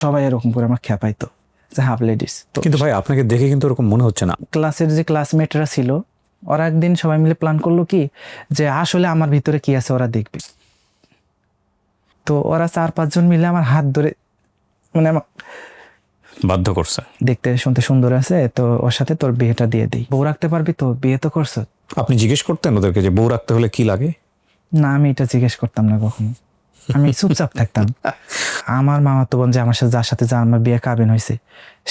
সবাই এরকম করে আমার খেপাইতো যে হাফ লেডিস। তো কিন্তু ভাই আপনাকে দেখে কিন্তু এরকম মনে হচ্ছে না। ক্লাসের যে ক্লাসমেটরা ছিল ওরা একদিন সবাই মিলে প্ল্যান করলো কি যে আসলে আমার ভিতরে কি আছে ওরা দেখবে। তো ওরা 4-5 জন মিলে আমার হাত ধরে মানে আমার বাধ্য করছে। দেখতে শুনতে সুন্দর আছে, তো ওর সাথে তোর বিয়েটা দিয়ে দিই, বউ রাখতে পারবি তো, বিয়ে তো করছো। আপনি জিজ্ঞেস করতেন ওদেরকে যে বউ রাখতে হলে কি লাগে? না, আমি এটা জিজ্ঞেস করতাম না কখনো, আমি চুপচাপ থাকতাম। আমার মামাতো বোন যে আমার সাথে যার সাথে আমার বিয়ে কাবিন হয়েছে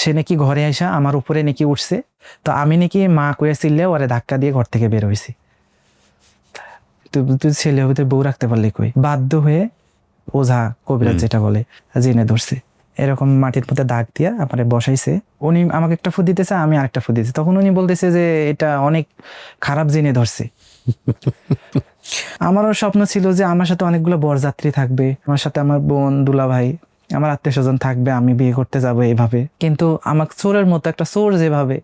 সে নাকি ঘরে আইসা আমার উপরে নাকি উঠছে, তো আমি নাকি মা কইয়া চিল্লে ওরে ধাক্কা দিয়ে ঘর থেকে বের হয়েছি। তুই ছেলে হবে, তুই বউ রাখতে পারলি কই? বাধ্য হয়ে ওঝা কবিরাজ যেটা বলে জেনে ধরছে, এরকম মাটির মধ্যে দাগ দিয়া আমারে বসাইছে। উনি আমাকে একটা ফু দিতেছে, আমি আরেকটা ফু দিতেছি। তখন উনি বলতেছে যে এটা অনেক খারাপ জেনে ধরছে। আমারও স্বপ্ন ছিল যে আমার সাথে অনেকগুলো বরযাত্রী থাকবে, আমার সাথে আমার বোন দুলাভাই আমার আত্মীয় স্বজন থাকবে, আমি বিয়ে করতে যাব এইভাবে। কিন্তু আমাকে চোরের মতো একটা চোর যেভাবে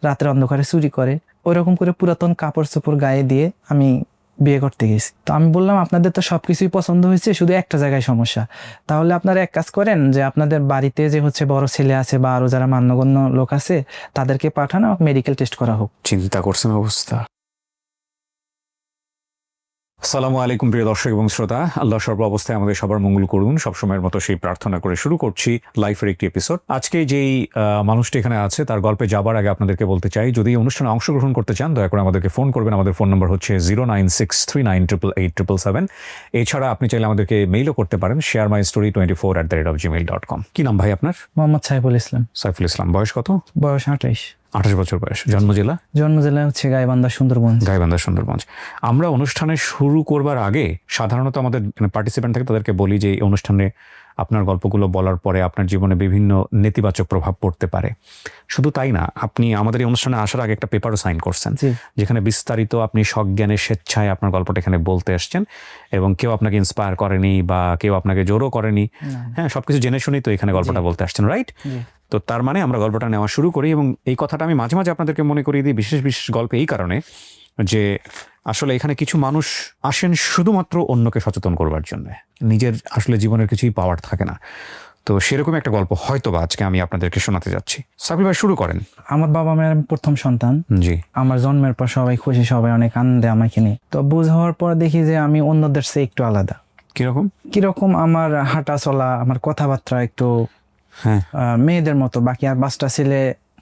রাতের অন্ধকারে চুরি করে ওইরকম করে পুরাতন কাপড় চোপড় গায়ে দিয়ে আমি বিয়ে করতে গেছি। তো আমি বললাম আপনাদের তো সবকিছুই পছন্দ হয়েছে, শুধু একটা জায়গায় সমস্যা। তাহলে আপনারা এক কাজ করেন যে আপনাদের বাড়িতে যে হচ্ছে বড় ছেলে আছে বা আরো যারা মান্যগণ্য লোক আছে তাদেরকে পাঠানো, মেডিকেল টেস্ট করা হোক। চিন্তা করছেন অবস্থা। আসসালামু আলাইকুম প্রিয় দর্শক এবং শ্রোতা, আল্লাহ সর্ব অবস্থায় আমাদের সবার মঙ্গল করুন সবসময়ের মতো সেই প্রার্থনা করে শুরু করছি লাইফের একটি এপিসোড। আজকে যেই মানুষটি এখানে আছে তার গল্পে যাবার আগে আপনাদেরকে বলতে চাই, যদি এই অনুষ্ঠানে অংশগ্রহণ করতে চান দয়া করে আমাদেরকে ফোন করবেন। আমাদের ফোন নম্বর হচ্ছে 09639888877। এছাড়া আপনি চাইলে আমাদেরকে মেইলও করতে পারেন sharemystory24@gmail.com। কি নাম ভাই আপনার? মোহাম্মদ সাইফুল ইসলাম। সাইফুল ইসলাম। বয়স কত? বয়স 28। 28 বছর বয়স। জন্ম জেলা? জন্ম জেলা হচ্ছে গাইবান্ধা সুন্দরবন। গাইবান্ধা সুন্দরবঞ্জ। আমরা অনুষ্ঠানে শুরু করবার আগে সাধারণত আমাদের পার্টিসিপেন্ট থাকে তাদেরকে বলি যে এই অনুষ্ঠানে আপনার গল্পগুলো বলার পরে আপনার জীবনে বিভিন্ন নেতিবাচক প্রভাব পড়তে পারে। শুধু তাই না, আপনি আমাদের এই অনুষ্ঠানে আসার আগে একটা পেপারও সাইন করছেন যেখানে বিস্তারিত আপনি সজ্ঞানে স্বেচ্ছায় আপনার গল্পটা এখানে বলতে আসছেন এবং কেউ আপনাকে ইন্সপায়ার করেনি বা কেউ আপনাকে জোরও করেনি। হ্যাঁ, সবকিছু জেনে শুনেই তো এখানে গল্পটা বলতে আসছেন, রাইট? তো তার মানে আমরা গল্পটা নেওয়া শুরু করি এবং এই কথাটা আমি মাঝে মাঝে আপনাদেরকে মনে করিয়ে দিই বিশেষ বিশেষ গল্পে এই কারণে যে আসলে এখানে কিছু মানুষ আসেন শুধুমাত্র অন্যকে সচেতন করবার জন্য, নিজের আসলে জীবনের কিছুই পাওয়ার থাকে না। তো সেরকম একটা গল্প হয়তো বা আজকে আমি আপনাদেরকে শোনাতে যাচ্ছি। সাকিব ভাই শুরু করেন। আমার বাবা মায়ের প্রথম সন্তান। জি। আমার জন্মের পর সবাই খুশি, সবাই অনেক আনন্দে আমাকে নিয়ে। তো বুঝ হওয়ার পর দেখি যে আমি অন্যদের চেয়ে একটু আলাদা। কিরকম? আমার হাঁটা চলা, আমার কথাবার্তা একটু মেয়েদের মতো, বাকি আর 5টা ছেলে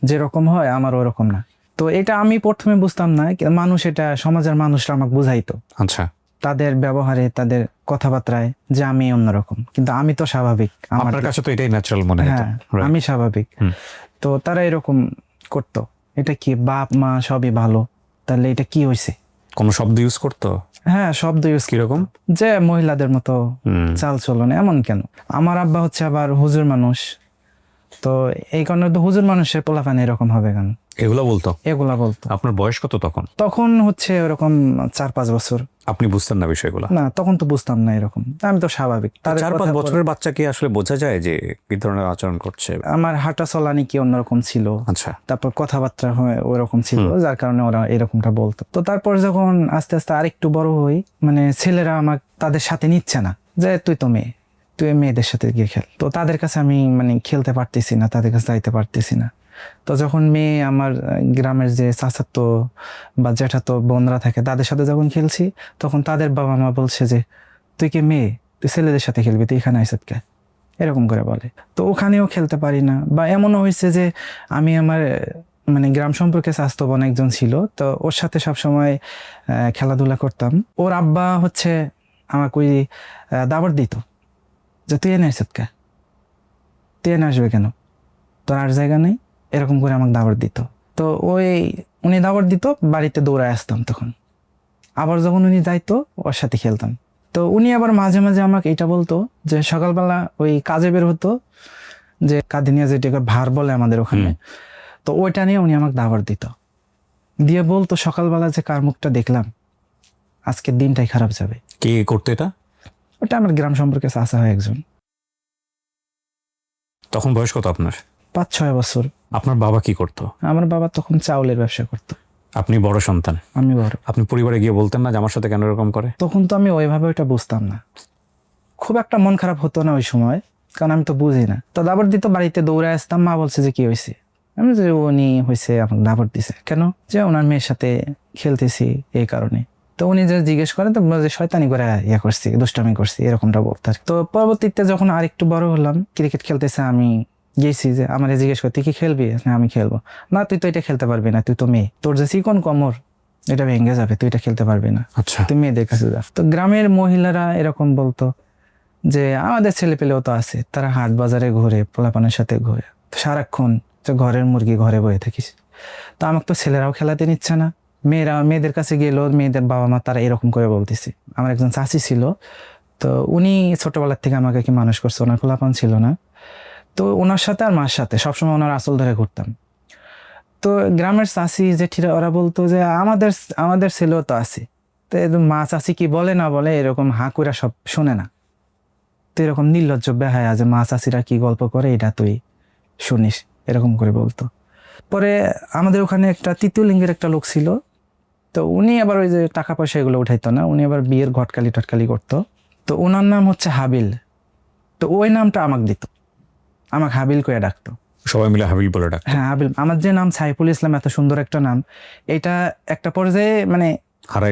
যেরকম হয় আমার ওরকম না। তো এটা আমি প্রথমে বুঝতাম না, মানুষ এটা সমাজের মানুষরা আমাকে বুঝাইতো। আচ্ছা। তাদের ব্যবহারে, তাদের কথাবার্তায় যে আমি অন্যরকম, কিন্তু আমি তো স্বাভাবিক। আমার কাছে তো এটাই ন্যাচারাল মনে হয়। হ্যাঁ, আমি স্বাভাবিক। তো তারা এরকম করতো। এটা কি বাপ মা সবই ভালো, তাহলে এটা কি হয়েছে? কোনো শব্দ ইউজ করতো? হ্যাঁ, শব্দ ইউজ। কিরকম? যে মহিলাদের মতো চাল চলন। এমন কেন? আমার আব্বা হচ্ছে আবার হুজুর মানুষ, তো এই কারণে তো হুজুর মানুষের পোলাপান এরকম হবে কেন? এগুলা বলতো? এগুলা বলতো। আপনার বয়স কত তখন? তখন হচ্ছে ওরকম 4-5 বছর। আপনি বুঝতেন না বিষয়গুলো? না, তখন তো বুঝতাম না এরকম, আমি তো স্বাভাবিক। 4-5 বছরের বাচ্চাকে আসলে বোঝা যায় যে কি ধরনের আচরণ করছে? আমার হাঁটা চলা নাকি অন্যরকম ছিল। আচ্ছা। তারপর কথাবার্তা ওরকম ছিল, যার কারণে ওরা এরকমটা বলতো। তো তারপর যখন আস্তে আস্তে আরেকটু বড় হই, মানে ছেলেরা আমাকে তাদের সাথে নিচ্ছে না, যে তুই তো মেয়ে, তুই মেয়েদের সাথে গিয়ে খেল। তো তাদের কাছে আমি মানে খেলতে পারতেছি না, তাদের কাছে যাইতে পারতেছি না। তো যখন মেয়ে আমার গ্রামের যে চাচাতো বা জ্যাঠাতো বোনরা থাকে তাদের সাথে যখন খেলছি, তখন তাদের বাবা মা বলছে যে তুই কি মেয়ে, তুই ছেলেদের সাথে খেলবি, তুই এখানে আইসত কে, এরকম করে বলে। তো ওখানেও খেলতে পারি না। বা এমনও হয়েছে যে আমি আমার মানে গ্রাম সম্পর্কে স্বাস্থ্য বোন একজন ছিল, তো ওর সাথে সবসময় খেলাধুলা করতাম। ওর আব্বা হচ্ছে আমাকে ওই দাবার দিত যে তুই এনে আইসত কে, তুই এনে আসবে কেন, তোর আর জায়গা নেই, এরকম করে আমাকে দাবার দিত। তো উনি দাবার দিত, বাড়িতে দৌড়ায় আসতাম। তখন আবার যখন উনি যাইতো ওর সাথে খেলতাম। তো উনি আবার মাঝে মাঝে আমাকে এটা বলতো যে সকালবেলা ওই কাজে বের হতো, যে কাঁদিনিয়া যেটাকে ভার বলে আমাদের ওখানে, তো ওইটা নিয়ে উনি আমাকে দাবার দিত, দিয়ে বলতো সকালবেলা যে কার মুখটা দেখলাম আজকের দিনটাই খারাপ যাবে। কে করতো এটা? ওটা আমার গ্রাম সম্পর্কে চাচা হয় একজন। তখন বয়স কত আপনার? 5-6 বছর। আপনার বাবা কি করতো? আমার বাবা তখন চাউলের ব্যবসা করতো। আপনি বড় সন্তান? আমি বড়। আপনি পরিবারে গিয়ে বলতেন না যে আমার সাথে কেন এরকম করে? তখন তো আমি ওইভাবে ওইটা বুঝতাম না, খুব একটা মন খারাপ হতো না ওই সময়, কারণ আমি তো বুঝি না। তো দাবর দিত, বাড়িতে দৌড়ে আসতাম, মা বলছে যে কি হয়েছে, আমি যে উনি হয়েছে আমাকে দাবর দিছে। কেন? যে ওনার মেয়ের সাথে খেলতেছি এই কারণে। তো উনি যে জিজ্ঞেস করেন তো যে শয়তানি করে ইয়া করছি, দুষ্টামি করছি, এরকমটা বলতে আর কি। তো পরবর্তীতে যখন আরেকটু বড় হলাম, ক্রিকেট খেলতেছে, আমি গেছি যে আমার জিজ্ঞেস করে তুই কি খেলবি, হ্যাঁ আমি খেলবো। না তুই তো এটা খেলতে পারবি না, তুই তো মেয়ে, তোর যে চিকন কোমর এটা ভেঙে যাবে, তুই এটা খেলতে পারবি না, আচ্ছা, তুই মেয়েদের কাছে যা। তো গ্রামের মহিলারা এরকম বলতো যে আমাদের ছেলে পেলেও তো আছে, তারা হাট বাজারে ঘুরে, পোলাপানের সাথে ঘুরে, তো সারাক্ষণ তো ঘরের মুরগি ঘরে বয়ে থাকিস। তো আমাকে তো ছেলেরাও খেলাতে নিচ্ছে না, মেয়েদের কাছে গেলেও মেয়েদের বাবা মা তারা এরকম করে বলতেছে। আমার একজন চাচি ছিল, তো উনি ছোটবেলার থেকে আমাকে কি মানুষ করছে, ওনার পোলাপান ছিল না। তো ওনার সাথে আর মার সাথে সবসময় ওনার আঁচল ধরে ঘুরতাম। তো গ্রামের চাচি জেঠিরা ওরা বলতো যে আমাদের আমাদের ছেলেও তো আছে। তো এরকম মা চাচি কি বলে না বলে এরকম হাঁ কইরা সব শোনে না। তো এরকম নির্লজ্জ বেহায়া যে মা চাচিরা কি গল্প করে এটা তুই শুনিস, এরকম করে বলতো। পরে আমাদের ওখানে একটা তৃতীয় লিঙ্গের একটা লোক ছিল, তো উনি আবার ওই যে টাকা পয়সা এগুলো উঠাইতো না, উনি আবার বিয়ের ঘটকালি টটকালি করতো। তো ওনার নাম হচ্ছে হাবিল। তো ওই নামটা আমাকে দিত, আমাকে হাবিল করে ডাকতো। সবাই মিলে হাবিল বলে ডাক। হ্যাঁ হাবিল। আমার যে নাম সাইফুল ইসলাম, এত সুন্দর একটা নাম, এটা একটা পর্যায়ে মানে হারাই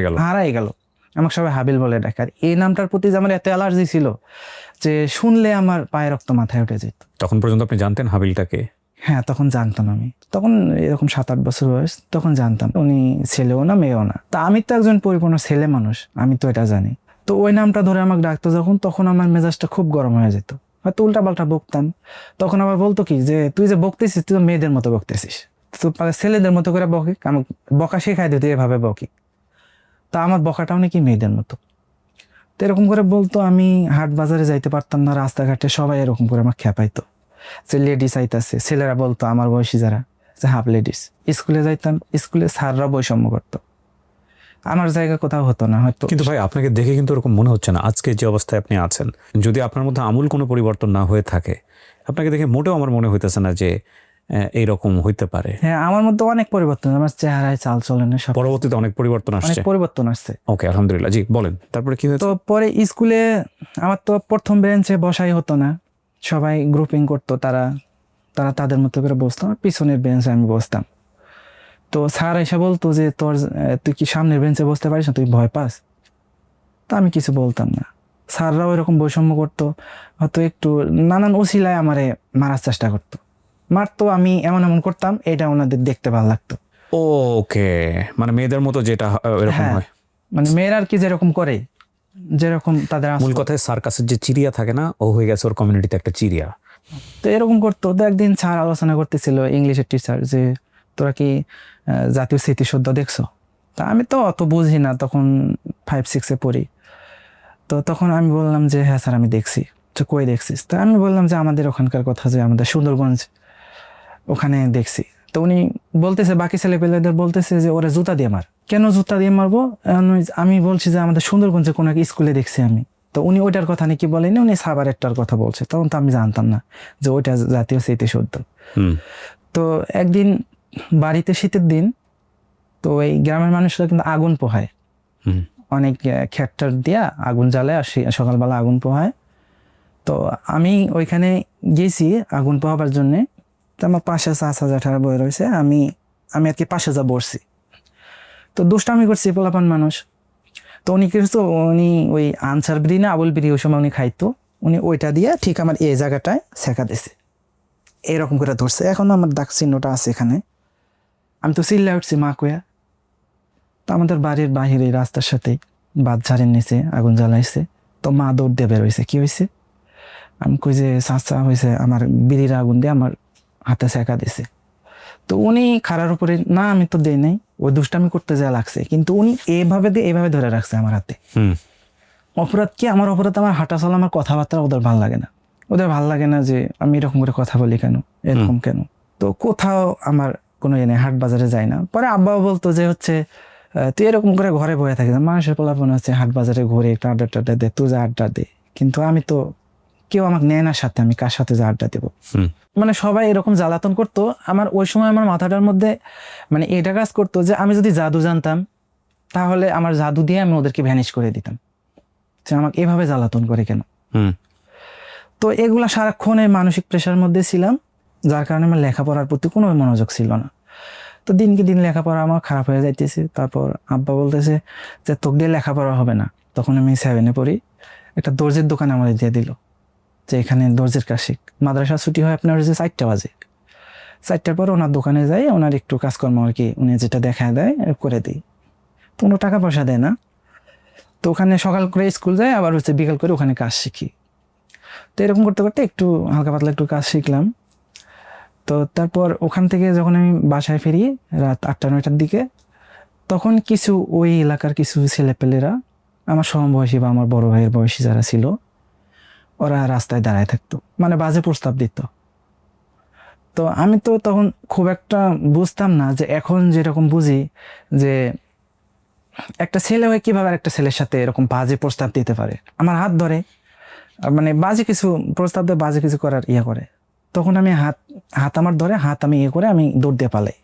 গেল, আমাকে সবাই হাবিল বলে ডাকে। আর এই নামটার প্রতি যে আমার এত অ্যালার্জি ছিল যে শুনলে আমার পায়ে রক্ত মাথায় উঠে যেত। তখন পর্যন্ত আপনি জানতেন হাবিলটাকে? হ্যাঁ তখন জানতাম, আমি তখন এরকম 7-8 বছর বয়স, তখন জানতাম উনি ছেলেও না মেয়েও না। তা আমি তো একজন পরিপূর্ণ ছেলে মানুষ, আমি তো এটা জানি। তো ওই নামটা ধরে আমাকে ডাকতো যখন, তখন আমার মেজাজটা খুব গরম হয়ে যেত, হয়তো উল্টা পাল্টা বকতাম। তখন আবার বলতো কি যে তুই যে বকতেছিস তুই তো মেয়েদের মতো বকতেছিস, তো ছেলেদের মতো করে বকে, আমাকে বকা শেখাই দিত এভাবে বকি। তা আমার বকাটাও নাকি মেয়েদের মতো। তো এরকম করে বলতো, আমি হাট বাজারে যাইতে পারতাম না, রাস্তাঘাটে সবাই এরকম করে আমাকে খেপাইতো যে লেডিস আইতাছে। ছেলেরা বলতো আমার বয়সী যারা যে হাফ লেডিস। স্কুলে যাইতাম, স্কুলে স্যাররা বৈষম্য করতো, আমার জায়গা কোথাও হতো না হয়তো। কিন্তু ভাই আপনাকে দেখে কিন্তু এরকম মনে হচ্ছে না আজকে যে অবস্থায় আপনি আছেন, যদি আপনার মধ্যে আমূল কোনো পরিবর্তন না হয়ে থাকে, আপনাকে দেখে মোটেও আমার মনে হইতেছে না যে এইরকম হইতে পারে। হ্যাঁ আমার মধ্যে অনেক পরিবর্তন, আমার চেহারায় চাল চলনে সব পরবর্তীতে অনেক পরিবর্তন অনেক আসছে। পরিবর্তন আসছে। ওকে, আলহামদুলিল্লাহ। জি বলেন, তারপরে কি হয়েছে? তো পরে স্কুলে আমার তো প্রথম বেঞ্চে বসাই হতো না, সবাই গ্রুপিং করতো, তারা তারা তাদের মতো করে বসতো, আমার পিছনের বেঞ্চে আমি বসতাম। তো স্যার এসে বলতো যে তোর তুই কি সামনের বেঞ্চে বসতে পারিস না, তুই ভয় পাস? তা আমি কিছু বলতাম না। স্যাররাও এরকম বৈষম্য করতো, হয়তো একটু নানান অছিলায় আমারে মারার চেষ্টা করতো, মারতো, আমি এমন এমন করতাম, এটা ওনাদের দেখতে ভালো লাগতো। ওকে, মানে মেয়েদের মতো যেটা এরকম হ্যাঁ হয়, মানে মেয়েরা আর কি যেরকম করে, যেরকম তাদের মূল কথায় সার্কাসের যে চিড়িয়া থাকে না, ও হয়ে গেছে ওর কমিউনিটিতে একটা চিড়িয়া। তো এরকম করতো। তো একদিন স্যার আলোচনা করতেছিল, ইংলিশের টিচার, যে তোরা কি জাতীয় স্মৃতিসৌধ দেখছো? তা আমি তো অত বুঝি না, তখন 5-6-এ পড়ি। তো তখন আমি বললাম যে হ্যাঁ স্যার আমি দেখছি। তো কই দেখছিস? তা আমি বললাম যে আমাদের ওখানকার কথা, যে আমাদের সুন্দরগঞ্জ ওখানে দেখছি। তো উনি বলতেছে, বাকি ছেলেপেলেদের বলতেছে যে ওরা জুতা দিয়ে মার। কেন জুতা দিয়ে মারবো? আমি বলছি যে আমাদের সুন্দরগঞ্জে কোনো এক স্কুলে দেখছি আমি। তো উনি ওইটার কথা নাকি বলেনি, উনি সাভারেরটার কথা বলছে। তখন তো আমি জানতাম না যে ওইটা জাতীয় স্মৃতিসৌধ। তো একদিন বাড়িতে শীতের দিন, তো এই গ্রামের মানুষরা কিন্তু আগুন পোহায়, অনেক খেটটার দিয়া আগুন জ্বালায়, আর সকালবেলা আগুন পোহায়। তো আমি ওইখানে গেছি আগুন পোহাবার জন্যে। তো আমার পাশে চাচা জ্যাঠারা বই রয়েছে, আমি আর কি পাশে যা বসছি। তো দুষ্টামি করছি, পোলাপান মানুষ। তো উনি কিছু, উনি ওই আনসার বিড়ি না আবুল বিড়ি ওই সময় উনি খাইতো, উনি ওইটা দিয়ে ঠিক আমার এই জায়গাটায় ছেঁকা দিছে, এরকম করে ধরছে। এখনো আমার দাগ চিহ্নটা আছে এখানে। আমি তো চিল্লা উঠছি মা কয়া। তো আমাদের বাড়ির বাহিরে রাস্তার সাথে বাঁধঝাড়ের নিচে আগুন জ্বালাইছে। তো মা দৌড় দিয়ে বের হয়েছে, কি হয়েছে? আমি কই যে চাচা হয়েছে আমার বিড়ির আগুন দিয়ে আমার হাতে ছেঁকা দিছে। তো উনি খাড়ার উপরে, না আমি তো দেই নাই, ওই দুষ্টামি করতে যা লাগছে, কিন্তু উনি এইভাবে ধরে রাখছে আমার হাতে। অপরাধ কি? আমার অপরাধ আমার হাঁটা চলা, আমার কথাবার্তা ওদের ভাল লাগে না। ওদের ভাল লাগে না যে আমি এরকম করে কথা বলি কেন, এরকম কেন। তো কোথাও আমার কোনো ইয়ে নেই, হাট বাজারে যাই না। পরে আব্বাও বলতো যে হচ্ছে তুই এরকম করে ঘরে বয়ে থাকিস, মানুষের পোলাপন হচ্ছে হাট বাজারে ঘুরে একটু আড্ডা টাড্ডা দে, তুই যা আড্ডা দে। কিন্তু আমি তো, কেউ আমাকে নেয় না সাথে, আমি কার সাথে যা আড্ডা দেবো? মানে সবাই এরকম জ্বালাতন করতো। আমার ওই সময় আমার মাথাটার মধ্যে মানে এটা কাজ করতো যে আমি যদি জাদু জানতাম, তাহলে আমার জাদু দিয়ে আমি ওদেরকে ভ্যানিশ করে দিতাম, যে আমাকে এভাবে জ্বালাতন করে কেন। তো এগুলা সারাক্ষণ এই মানসিক প্রেশার মধ্যে ছিলাম, যার কারণে আমার লেখাপড়ার প্রতি কোনো মনোযোগ ছিল না। তো দিনকে দিন লেখাপড়া আমার খারাপ হয়ে যাইতেছে। তারপর আব্বা বলতেছে যে তোকে দিয়ে লেখাপড়া হবে না। তখন আমি 7-এ পড়ি। একটা দর্জির দোকান আমাদের দিয়ে দিল, যে এখানে দর্জির কাজ শিখ। মাদ্রাসা ছুটি হয় আপনার হচ্ছে 4টা বাজে। 4টার পর ওনার দোকানে যাই, ওনার একটু কাজকর্ম আর কি উনি যেটা দেখায় দেয় করে দিই। কোনো টাকা পয়সা দেয় না। তো ওখানে সকাল করে স্কুল যাই, আবার হচ্ছে বিকাল করে ওখানে কাজ শিখি। তো এরকম করতে করতে একটু হালকা পাতলা একটু কাজ শিখলাম। তো তারপর ওখান থেকে যখন আমি বাসায় ফিরি রাত 8টা-9টার দিকে, তখন কিছু ওই এলাকার কিছু ছেলেপেলেরা আমার সমবয়সী বা আমার বড় ভাইয়ের বয়সী যারা ছিল, ওরা রাস্তায় দাঁড়ায় থাকতো, মানে বাজে প্রস্তাব দিত। তো আমি তো তখন খুব একটা বুঝতাম না, যে এখন যেরকম বুঝি যে একটা ছেলে হয়ে কিভাবে একটা ছেলের সাথে এরকম বাজে প্রস্তাব দিতে পারে। আমার হাত ধরে, আর মানে বাজে কিছু প্রস্তাব দিয়ে বাজে কিছু করার করে। তখন আমি হাত আমার ধরে, হাত আমি করে আমি দৌড় দিয়ে পালাই।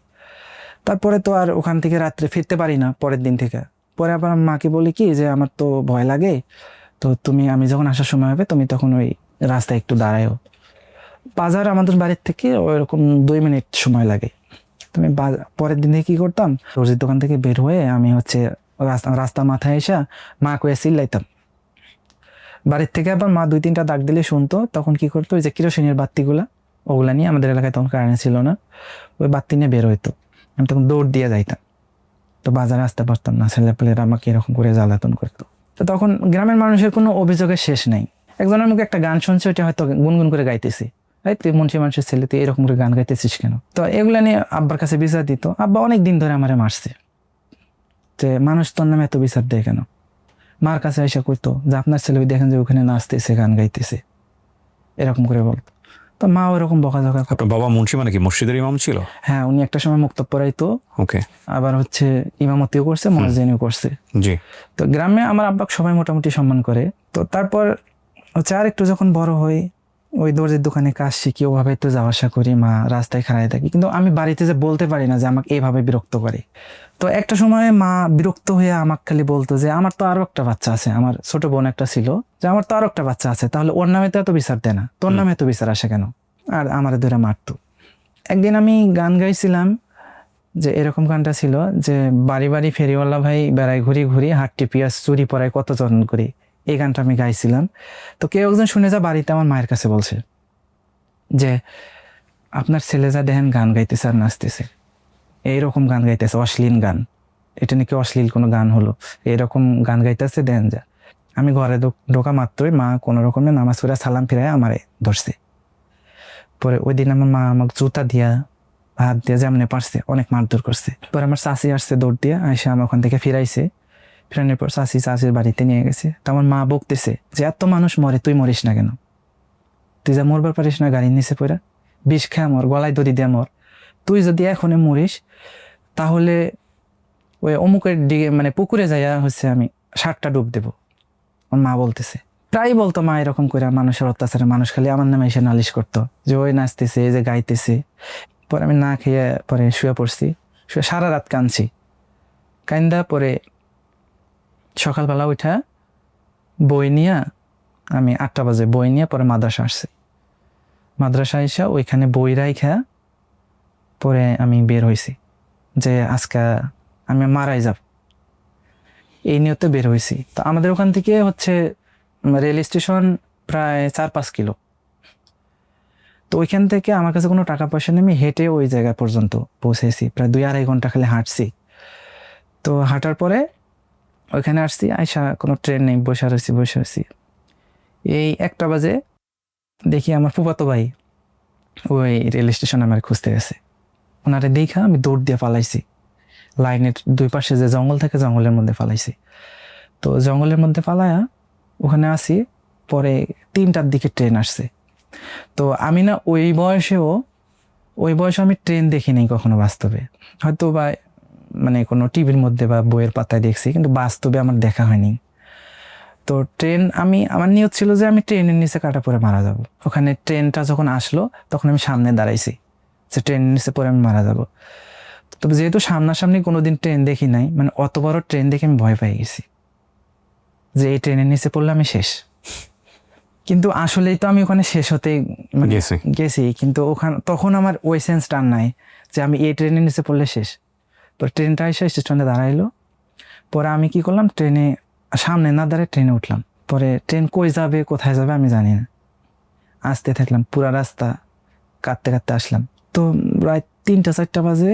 তারপরে তো আর ওখান থেকে রাত্রে ফিরতে পারি না পরের দিন থেকে। পরে আবার মাকে বলি কি যে আমার তো ভয় লাগে, তো আমি যখন আসার সময় হবে তুমি তখন ওই রাস্তায় একটু দাঁড়ায়ও। বাজার আমাদের বাড়ির থেকে ওইরকম 2 মিনিট সময় লাগে। তুমি পরের দিন থেকে কি করতাম, দর্জির দোকান থেকে বের হয়ে আমি হচ্ছে রাস্তা মাথায় এসে মা কয়ে চিল্লাইতাম। বাড়ির থেকে আবার মা 2-3টা ডাক দিলে শুনতো। তখন কি করতো, ওই যে কেরোসিনের বাতিগুলা, ওগুলা নিয়ে, আমাদের এলাকায় তখন কারেন্ট ছিল না, ওই বাতি নিয়ে বের হইতো। আমি তখন দৌড় দিয়ে যাইতাম। তো বাজারে আসতে পারতাম না, ছেলেপেলেরা আমাকে এরকম করে জ্বালাতন করতো। তো তখন গ্রামের মানুষের কোনো অভিযোগের শেষ নাই। একজনের মুখে একটা গান শুনছে, ওইটা হয়তো গুনগুন করে গাইতেছি, এই তুই মুন্সি মানুষের ছেলে, তুই এরকম করে গান গাইতেছিস কেন? তো এগুলা নিয়ে আব্বার কাছে বিচার দিত। আব্বা অনেক দিন ধরে আমারে মারছে, যে মানুষ তোর নামে এত বিচার দেয় কেন। মার কাছে এসে কইতো যে আপনার ছেলে ওই দেখেন যে ওখানে নাচতেছে, গান গাইতেছে, এরকম করে বলতো। তো মা ওরকম বকাঝকা করতো। আপনার বাবা মুন্সি মানে কি মসজিদের ইমাম ছিল? হ্যাঁ, উনি একটা সময় মুক্তব পড়াইতো, ওকে, আবার হচ্ছে ইমামতিও করছে, মুয়াজ্জিনও করছে। জি। তো গ্রামে আমার আব্বাকে সবাই মোটামুটি সম্মান করে। তো তারপর হচ্ছে আর একটু যখন বড় হই, ওই দর্জির দোকানে কাজ শিখি, ওভাবে তো যাওয়া আসা করি, মা রাস্তায় খাড়াই থাকি, কিন্তু আমি বাড়িতে যে বলতে পারি না যে আমাকে এইভাবে বিরক্ত করে। তো একটা সময় মা বিরক্ত হয়ে আমাকে খালি বলতো যে আমার তো আরো একটা বাচ্চা আছে, আমার ছোট বোন একটা ছিল, যে আমার তো আরো একটা বাচ্চা আছে, তাহলে ওর নামে তো এত বিচার দেয় না, তোর নামে এত বিচার আসে কেন? আর আমার ধরে মারতো। একদিন আমি গান গাইছিলাম, যে এরকম গানটা ছিল যে বাড়ি বাড়ি ফেরিওয়ালা ভাই বেড়াই ঘুরি ঘুরি, হাটটি পিয়াজ চুরি পড়ায় কত যত্ন করি, এই গানটা আমি গাইছিলাম। তো কেউ একজন শুনে যা বাড়িতে আমার মায়ের কাছে বলছে যে আপনার ছেলে যা দেখেন গান গাইতেছে আর নাচতেছে, এইরকম গান গাইতেছে, অশ্লীল গান, এটা নাকি অশ্লীল কোনো গান হলো, এরকম গান গাইতেছে দেন যা। আমি ঘরে ঢোকা মাত্রই মা কোনো রকমে নামাজ পড়ে সালাম ফিরায় আমারে ধরছে। পরে ওই দিন আমার মা আমাকে জুতা দিয়া হাত দিয়ে যেমনি পারছে অনেক মারধর করছে। পরে আমার চাচি আসছে দৌড় দিয়ে, আইসা আমার ওখান থেকে ফিরাইছে। ফিরানোর পর চাচির বাড়িতে নিয়ে গেছে। তো আমার মা বকতেছে যে এত মানুষ মরে, তুই মরিস না কেন? তুই যা মরবার পারিস না, গাড়ির নিচে পড়া বিষ খেয়ে মর, গলায় দড়ি দিয়ে মর। তুই যদি এখনই মরিস তাহলে ওই অমুকের দিকে মানে পুকুরে যাইয়া হচ্ছে আমি 7টা ডুব দেবো। আমার মা বলতেছে, প্রায় বলতো মা এরকম করে মানুষের অত্যাচারে মানুষ খালি আমার নামে এসে নালিশ করতো যে ওই নাচতেছে, এই যে গাইতেছে। পরে আমি না খেয়ে পরে শুয়ে পড়ছি, শুয়ে সারা রাত কাঁদছি। কান্দা পরে সকালবেলা উঠা বই নিয়ে আমি 8টা বাজে বই নিয়ে পরে মাদ্রাসা আসছি। মাদ্রাসা এসে ওইখানে বই রাইখা পরে আমি বের হয়েছি যে আজকে আমি মারাই যাব, এই নিয়তে বের হয়েছি। তো আমাদের ওখান থেকে হচ্ছে রেল স্টেশন প্রায় 4-5 কিলো। তো ওইখান থেকে আমার কাছে কোনো টাকা পয়সা নেই, আমি হেঁটে ওই জায়গা পর্যন্ত পৌঁছেছি, প্রায় 2-2.5 ঘন্টা খালি হাঁটছি। তো হাঁটার পরে ওইখানে আসছি, আইসা কোনো ট্রেন নেই, বসে রয়েছি। এই 1টা বাজে দেখি আমার ফুফাতো ভাই ওই রেল স্টেশনে আমার খুঁজতে গেছে। ওনারে দেখা আমি দৌড় দিয়ে পালাইছি, লাইনের 2 পাশে যে জঙ্গল থাকে জঙ্গলের মধ্যে পালাইছি। তো জঙ্গলের মধ্যে পালায়া ওখানে আসি, পরে 3টার দিকে ট্রেন আসছে। তো আমি না ওই বয়সে আমি ট্রেন দেখিনি কখনো বাস্তবে, হয়তো বা মানে কোনো টিভির মধ্যে বা বইয়ের পাতায় দেখছি, কিন্তু বাস্তবে আমার দেখা হয়নি। তো আমার নিয়ত ছিল যে আমি ট্রেনের নিচে কাটা পরে মারা যাব। ওখানে ট্রেনটা যখন আসলো তখন আমি সামনে দাঁড়াইছি যে ট্রেনের নিচে পরে আমি মারা যাব। তবে যেহেতু সামনাসামনি কোনোদিন ট্রেন দেখি নাই, মানে অত বড় ট্রেন দেখে আমি ভয় পেয়ে গেছি যে এই ট্রেনের নিচে পড়লে আমি শেষ। কিন্তু আসলেই তো আমি ওখানে শেষ হতে মানে গেছে। গেছি, কিন্তু ওখানে তখন আমার ওই সেন্সটা আর নাই যে আমি এই ট্রেনের নিচে পড়লে শেষ। তো ট্রেনটা এসে স্টেশনে দাঁড়াইলো, পরে আমি কি করলাম, ট্রেনে সামনে না দাঁড়ায় ট্রেনে উঠলাম। পরে ট্রেন কই যাবে কোথায় যাবে আমি জানি না, আসতে থাকলাম পুরা রাস্তা কাঁদতে কাঁদতে আসলাম। তো প্রায় 3টা-4টা বাজে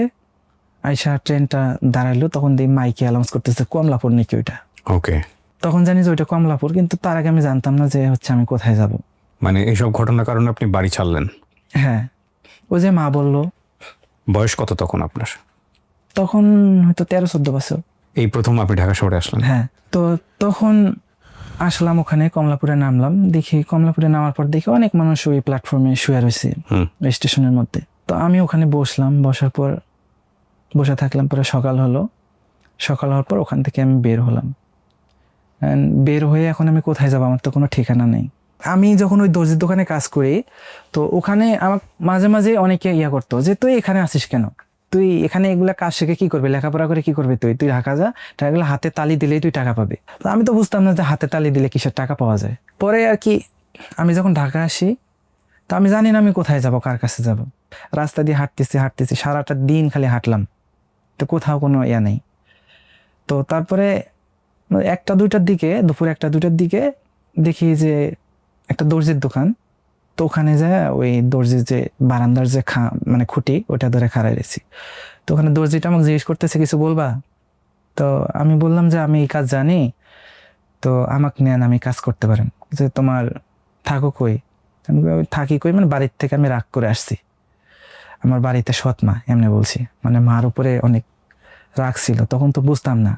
আইসা ট্রেনটা দাঁড়াইলো, তখন দেখি মাইকে অ্যানাউন্স করতেছে কমলাপুর নাকি ওইটা। ওকে, তখন জানি যে ওইটা কমলাপুর, কিন্তু তার আগে আমি জানতাম না যে হচ্ছে আমি কোথায় যাব। মানে এইসব ঘটনার কারণে আপনি বাড়ি ছাড়লেন। হ্যাঁ, ওই যে মা বললো, বয়স কত তখন আপনার? তখন হয়তো 13-14 বছর। এই প্রথম আপনি ঢাকা শহরে আসলেন? হ্যাঁ, তো তখন আসলাম ওখানে কমলাপুরে নামলাম, দেখি কমলাপুরে নামার পর দেখি অনেক মানুষ ওই প্ল্যাটফর্মে শুয়ে রয়েছে হুম। স্টেশনের মধ্যে। তো আমি ওখানে বসলাম, বসার পর বসে থাকলাম, পরে সকাল হলো। সকাল হওয়ার পর ওখান থেকে আমি বের হলাম। And বের হয়ে এখন আমি কোথায় যাবো, আমার তো কোনো ঠিকানা নেই। আমি যখন ওই দর্জির দোকানে কাজ করি, তো ওখানে আমার মাঝে মাঝে অনেকে ইয়া করতো যে তুই এখানে আসিস কেন, তুই এখানে এগুলা কাজ শিখে কি করবি, লেখাপড়া করে কি করবি, তুই তুই ঢাকা যা, টাকাগুলো হাতে তালি দিলেই তুই টাকা পাবি। তো আমি তো বুঝতাম না যে হাতে তালি দিলে কিসের টাকা পাওয়া যায়। পরে আর কি আমি যখন ঢাকা আসি, তো আমি জানি না আমি কোথায় যাব, কার কাছে যাব। রাস্তা দিয়ে হাঁটতেছি হাঁটতেছি, সারাটা দিন খালি হাঁটলাম, তো কোথাও কোনো ইয়া নেই। তো তারপরে 1টা-2টার দিকে, দুপুর 1টা-2টার দিকে দেখি যে একটা দর্জির দোকান। তো ওখানে যায় ওই দর্জির যে বারান্দার যে মানে খুঁটি, ওটা ধরে খাড়াই রয়েছি। তো ওখানে দর্জিটা আমাকে জিজ্ঞেস করতেছে কিছু বলবা। তো আমি বললাম যে আমি এই কাজ জানি, তো আমাকে নেন, আমি কাজ করতে পারেন। যে তোমার থাকো কই, আমি বলি, "আমি থাকি কই মানে বাড়ির থেকে আমি রাগ করে আসছি, আমার বাড়িতে সৎ মা", এমনি বলছি। মানে মার উপরে অনেক রাগ ছিল। তখন তো বুঝতাম না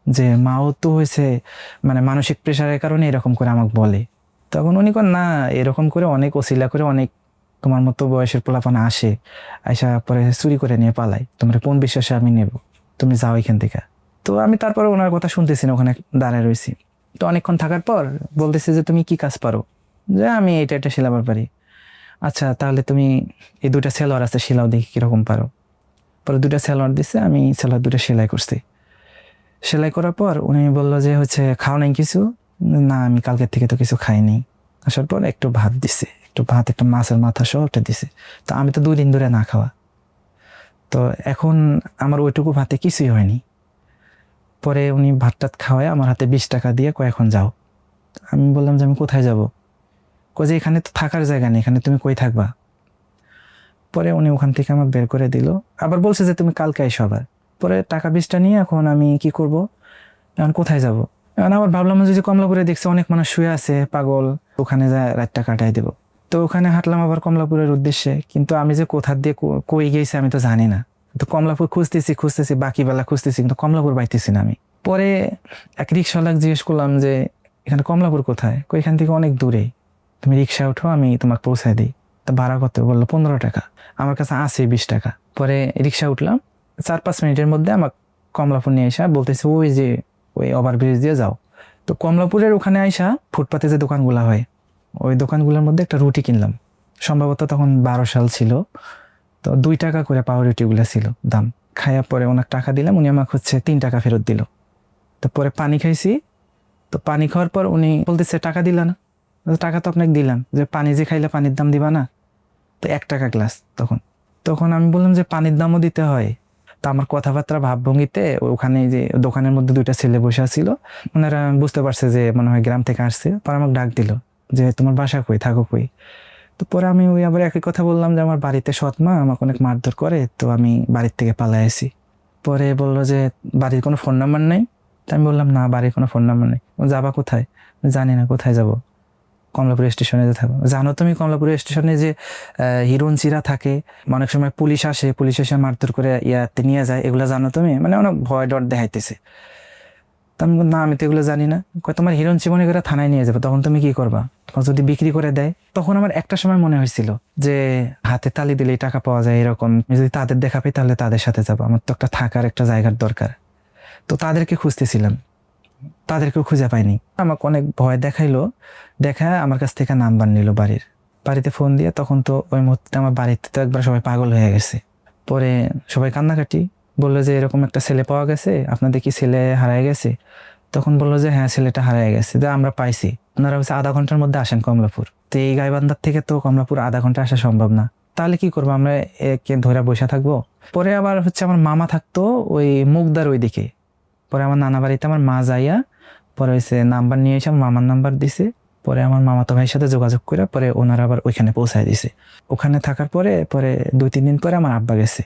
যে মাও তো হয়েছে মানে মানসিক প্রেশারের কারণে এরকম করে আমাকে বলে। তখন উনি কোন না, এরকম করে অনেক ওসিলা করে অনেক তোমার মতো বয়সের পোলাপানা আসে, আইসা পরে চুরি করে নিয়ে পালাই, তোমার কোন বিশ্বাসে আমি নেব, তুমি যাও এখান থেকে। তো আমি তারপরে ওনার কথা শুনতেছি না, ওখানে দাঁড়ায় রয়েছি। তো অনেকক্ষণ থাকার পর বলতেছে যে তুমি কি কাজ পারো, যে আমি এটা সেলাবার পারি। আচ্ছা তাহলে তুমি এই 2টা সেলোয়ার আছে, সেলাও দেখি কিরকম পারো। পরে 2টা সেলোয়ার দিছে, আমি সেলোয়ার 2টা সেলাই করছি। সেলাই করার পর উনি বললো যে হচ্ছে খাও নাই কিছু, না আমি কালকের থেকে তো কিছু খাইনি। আসার পর একটু ভাত দিছে, একটু ভাত, একটা মাছের মাথা সহ একটা দিছে। তো আমি তো 2 দিন ধরে না খাওয়া, তো এখন আমার ওইটুকু ভাতে কিছুই হয়নি। পরে উনি ভাত টাত খাওয়ায় আমার হাতে 20 টাকা দিয়ে কয় এখন যাও। আমি বললাম যে আমি কোথায় যাব, কয় যে এখানে তো থাকার জায়গা নেই, এখানে তুমি কই থাকবা। পরে উনি ওখান থেকে আমার বের করে দিল, আবার বলছে যে তুমি কালকে এসো আবার। পরে টাকা 20টা নিয়ে এখন আমি কি করব, এখন কোথায় যাব। এখন আবার ভাবলাম যে কমলাপুরে দেখছে অনেক মানুষ শুয়ে আছে পাগল, ওখানে যায় রাতটা কাটাই দেব। তো ওখানে হাঁটলাম আবার কমলাপুরের উদ্দেশ্যে, কিন্তু আমি যে কোথা দিয়ে কই গেছি আমি তো জানি না। তো কমলাপুর খুঁজতেছি বাকি বেলা খুঁজতেছি, কিন্তু কমলাপুর পাইতেছি না আমি। পরে এক রিক্সাওয়ালাকে জিজ্ঞেস করলাম যে এখানে কমলাপুর কোথায়, কই এখান থেকে অনেক দূরে, তুমি রিক্সা উঠো আমি তোমাকে পৌঁছায় দিই। তো ভাড়া কত, বললো 15 টাকা। আমার কাছে আছে 20 টাকা। পরে রিক্সা উঠলাম, 4-5 মিনিটের মধ্যে আমার কমলাপুর নিয়ে আসা, বলতেছে ওই যে ওই ওভারব্রিজ দিয়ে যাও। তো কমলাপুরের ওখানে আইসা ফুটপাতে যে দোকানগুলো হয়, ওই দোকানগুলোর মধ্যে একটা রুটি কিনলাম। সম্ভবত তখন 12 সাল ছিল। তো 2 টাকা করে পাউরুটিগুলো ছিল দাম। খাইয়া পরে ওনাকে টাকা দিলাম, উনি আমাকে হচ্ছে 3 টাকা ফেরত দিল। তো পরে পানি খাইছি। তো পানি খাওয়ার পর উনি বলতেছে টাকা দিলা না। টাকা তো আপনাকে দিলাম, যে পানি যে খাইলে পানির দাম দিবা না। তো 1 টাকা গ্লাস। তখন তখন আমি বললাম যে পানির দামও দিতে হয়। তো আমার কথাবার্তা ভাবভঙ্গিতে ওখানে যে দোকানের মধ্যে 2টা ছেলে বসে ছিল, ওনারা বুঝতে পারছে যে মনে হয় গ্রাম থেকে আসছে। পরে আমাকে ডাক দিল যে তোমার বাসা কই, থাকো কই। তো পরে আমি ওই আবার একই কথা বললাম যে আমার বাড়িতে সৎ মা আমাকে অনেক মারধর করে, তো আমি বাড়ির থেকে পালাই আসি। পরে বললো যে বাড়ির কোনো ফোন নাম্বার নেই। তো আমি বললাম না, বাড়ির কোনো ফোন নাম্বার নেই। যাবা কোথায়, জানি না কোথায় যাব। কমলাপুর স্টেশনে যে থাকো, জানো তুমি কমলাপুর স্টেশনে যে হিরোইন চিরা থাকে, অনেক সময় পুলিশ আসে, পুলিশ এসে মারধর করে ইয়াতে নিয়ে যায়, এগুলো জানো তুমি, মানে অনেক ভয় ডর দেখাইতেছে। তো আমি বললাম, না আমি তো এগুলো জানি না। কয় তোমার হিরোইন চিমনি করে থানায় নিয়ে যাবে, তখন তুমি কি করবা, তখন যদি বিক্রি করে দেয়। তখন আমার একটা সময় মনে হয়েছিল যে হাতে তালি দিলেই টাকা পাওয়া যায় এরকম, যদি তাদের দেখা পাই তাহলে তাদের সাথে যাবো, আমার তো একটা থাকার একটা জায়গার দরকার। তো তাদেরকে খুঁজতেছিলাম, তাদেরকেও খুঁজে পাইনি। আমাকে অনেক ভয় দেখাইলো, দেখায় আমার কাছ থেকে নাম্বার নিল বাড়ির। বাড়িতে ফোন দিয়ে, তখন তো ওই মুহূর্তে আমার বাড়িতে তো একবার সবাই পাগল হয়ে গেছে। পরে সবাই কান্নাকাটি, বললো যে এরকম একটা ছেলে পাওয়া গেছে, আপনাদের কি ছেলে হারায় গেছে। তখন বললো যে হ্যাঁ ছেলেটা হারায় গেছে, যে আমরা পাইছি, ওনারা হচ্ছে আধা ঘন্টার মধ্যে আসেন কমলাপুর। তো এই গাইবান্ধার থেকে তো কমলাপুর আধা ঘন্টা আসা সম্ভব না, তাহলে কি করবো আমরা, একে ধরে বসে থাকবো? পরে আবার হচ্ছে আমার মামা থাকতো ওই মুগদার ওইদিকে, পরে আমার নানা বাড়িতে আমার মা যাইয়া পরে হচ্ছে নাম্বার নিয়ে এসে আমার মামার নাম্বার দিছে, পরে আমার মামাতো ভাইয়ের সাথে যোগাযোগ করে পরে ওনারা আবার ওইখানে পৌঁছায় দিছে। ওখানে থাকার পরে পরে 2-3 দিন পরে আমার আব্বা গেছে,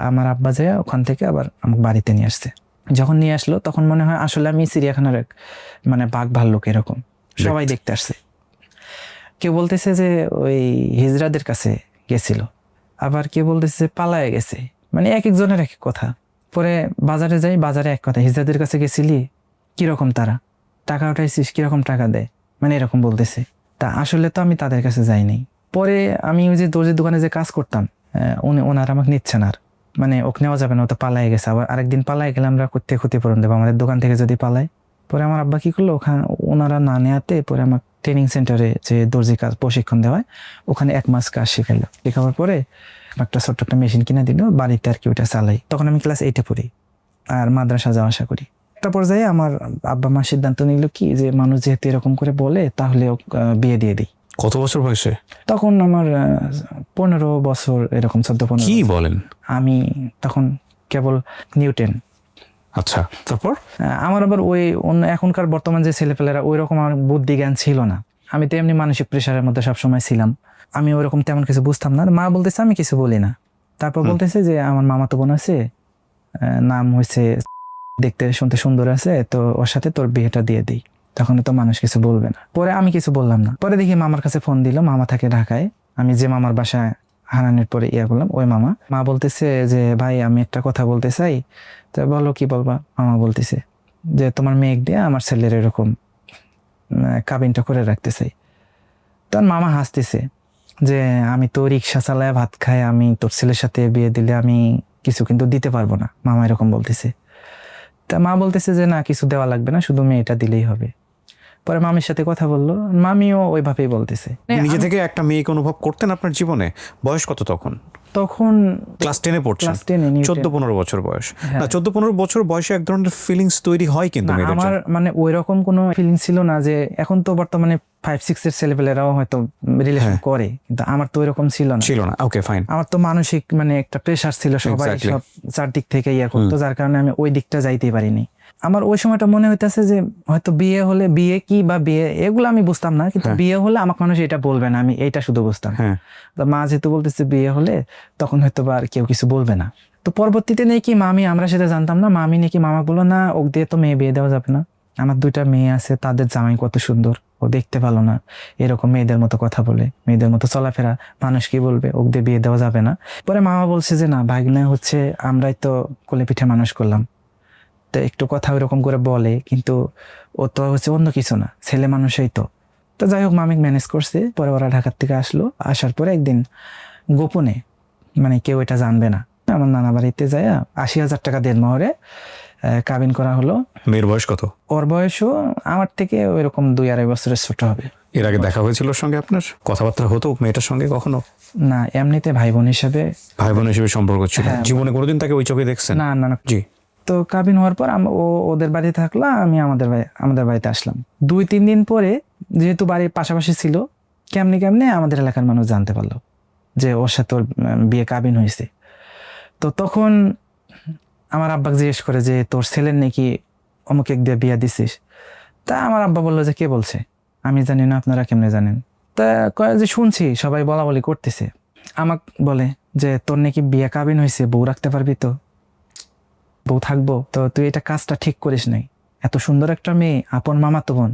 আমার আব্বা যায় ওখান থেকে আবার আমাকে বাড়িতে নিয়ে আসছে। যখন নিয়ে আসলো তখন মনে হয় আসলে আমি চিড়িয়াখানার এক মানে বাঘ ভাল্লুক এরকম সবাই দেখতে আসছে। কেউ বলতেছে যে ওই হিজড়াদের কাছে গেছিল, আবার কেউ বলতেছে পালায়ে গেছে, মানে এক একজনের এক এক কথা। পরে বাজারে যাই, বাজারে এক কথা, হিজড়াদের কাছে গেছিলি কিরকম, তারা টাকা উঠাইছিস কিরকম টাকা দেয়, মানে এরকম বলতেছে। তা আসলে তো আমি তাদের কাছে যাইনি। পরে আমি ওই যে দর্জির দোকানে যে কাজ করতাম, ওনারা আমাকে নিচ্ছেন আর, মানে ওকে নেওয়া যাবে না, ও তো পালাই গেছে। আবার আরেকদিন পালাই গেলে আমরা করতে ক্ষতিপূরণ দেবো আমাদের দোকান থেকে যদি পালাই। পরে আমার আব্বা কি করলো, ওখানে ওনারা না নেওয়াতে পরে আমার ট্রেনিং সেন্টারে যে দর্জি কাজ প্রশিক্ষণ দেওয়ায় ওখানে 1 মাস কাজ শিখাইলো। শেখাবার পরে একটা ছোট্ট একটা মেশিন কিনে দিল, বাড়িতে আর কি ওইটা চালাই। তখন আমি ক্লাস 8-এ পড়ি আর মাদ্রাসা যাওয়া আসা করি। একটা পর্যায়ে আমার আব্বা মা সিদ্ধান্ত নিল কি যে মানুষ যেহেতু এরকম করে বলে তাহলে বিয়ে দিয়ে দিই। কত বছর বয়সে? তখন আমার 15 বছর এরকম, 14-15। কি বলেন? আমি তখন কেবল নিউটেন। আচ্ছা, তারপর? আমার আবার ওই অন্য এখনকার বর্তমান যে ছেলেপেলেরা ওই রকম আমার বুদ্ধি জ্ঞান ছিল না। আমি তো এমনি মানসিক প্রেশারের মধ্যে সবসময় ছিলাম, আমি ওইরকম তেমন কিছু বুঝতাম না। মা বলতেছে আমি কিছু বলি না। তারপর বলতেছে যে আমার মামাতো বোন আছে, নাম হয়েছে, দেখতে শুনতে সুন্দর আছে, তো ওর সাথে তোর বিয়েটা দিয়ে দিই, তখন তো মানুষ কিছু বলবে না। পরে আমি কিছু বললাম না। পরে দেখি মামার কাছে ফোন দিল, মামা থাকে ঢাকায়। আমি যে মামার বাসায় হারানোর পরে করলাম, ওই মা বলতেছে যে ভাই আমি একটা কথা বলতে চাই। তো বলো, কি বলবা? মামা বলতেছে যে তোমার মেয়ে দিয়ে আমার ছেলের এরকম কাবিনটা করে রাখতে চাই। তখন মামা হাসতেছে যে আমি তো রিক্সা চালায় ভাত খাই, আমি তোর ছেলের সাথে বিয়ে দিলে আমি কিছু কিন্তু দিতে পারবো না, মামা এরকম বলতেছে। তা মা বলতেছে যে না, কিছু দেওয়া লাগবে না, শুধু মেয়েটা দিলেই হবে। পরে মামির সাথে কথা বললো, মামিও ওইভাবেই বলতেছে। নিজে থেকে একটা মেয়েকে অনুভব করতেন আপনার জীবনে? বয়স কত তখন? তখন ক্লাস 10-এ পড়ছেন? ক্লাস 10-এ 14-15 বছর বয়স। না, 14-15 বছর বয়সে এক ধরনের ফিলিংস তৈরি হয় কিন্তু মেয়েদের আমার জন্য। মানে ওই রকম কোনো ফিলিং ছিল না যে এখন তো বর্তমানে 5-6 এর ছেলেপেলেরাও হয়তো রিলেশন করে, কিন্তু আমার তো ওইরকম ছিল না। ওকে, ফাইন। আমার তো মানসিক মানে একটা প্রেশার ছিল, সবাই Exactly. সব চারদিক থেকে করতো, যার কারণে আমি ওই দিকটা যাইতেই পারিনি। আমার ওই সময়টা মনে হইতেছে যে হয়তো বিয়ে হলে, বিয়ে কি বা বিয়ে এগুলো আমি বুঝতাম না, কিন্তু বিয়ে হলে আমাকে মানুষ এটা বলবে না, আমি এইটা শুধু বুঝতাম। তো মা যেহেতু বলতেছে বিয়ে হলে, তখন হয়তো বা আর কেউ কিছু বলবে না। তো পরবর্তীতে নাকি মামি, আমরা সেটা জানতাম না, মামি নাকি মামা বললো না ওক দিয়ে তো মেয়ে বিয়ে দেওয়া যাবে না, আমার 2টা মেয়ে আছে, তাদের জামাই কত সুন্দর, ও দেখতে ভালো না, এরকম মেয়েদের মতো কথা বলে, মেয়েদের মতো চলাফেরা, মানুষ কি বলবে, ওক দিয়ে বিয়ে দেওয়া যাবে না। পরে মামা বলছে যে না ভাগ্নে হচ্ছে আমরাই তো কোলে পিঠে মানুষ করলাম, তো একটু কথা ওইরকম করে বলে, কিন্তু ও তো হচ্ছে অন্য কিছু না, ছেলে মানুষই তো। তো যাই হোক মামিক ম্যানেজ করছে। পরে ওরা ঢাকার থেকে আসলো, আসার পরে একদিন গোপনে, মানে কেউ এটা জানবে না, আমার নানা বাড়িতে যায় 80,000 টাকা দেড় মহরে কাবিন করা হলো। মেয়ের বয়স কত? ওর বয়সও আমার থেকে ওইরকম 2-2.5 বছরের ছোট হবে। এর আগে দেখা হয়েছিল ওর সঙ্গে আপনার? কথাবার্তা হতো মেয়েটার সঙ্গে কখনো? না, এমনিতে ভাই বোন হিসেবে। ভাই বোন হিসেবে সম্পর্ক ছিল? জীবনে কোনোদিন তাকে ওই চোখে দেখছেন? না না না। জি। তো কাবিন হওয়ার পর ও ওদের বাড়িতে থাকলো, আমি আমাদের বাড়িতে আসলাম। 2-3 দিন পরে, যেহেতু বাড়ির পাশাপাশি ছিল, কেমনে কেমনে আমাদের এলাকার মানুষ জানতে পারলো যে ওর সাথে ওর বিয়ে কাবিন হয়েছে। তো তখন আমার আব্বাকে জিজ্ঞেস করে যে তোর ছেলের নাকি অমুক এক দিয়ে বিয়ে দিছিস। তা আমার আব্বা বললো যে কে বলছে, আমি জানি না, আপনারা কেমনে জানেন? তা কয় যে শুনছি সবাই বলা বলি করতেছে। আমাকে বলে যে তোর নাকি বিয়ে কাবিন হয়েছে, বউ রাখতে পারবি তো, বউ থাকবো তো, তুই এটা কাজটা ঠিক করিস নাই, এত সুন্দর একটা মেয়ে, আপন মামাতো বোন,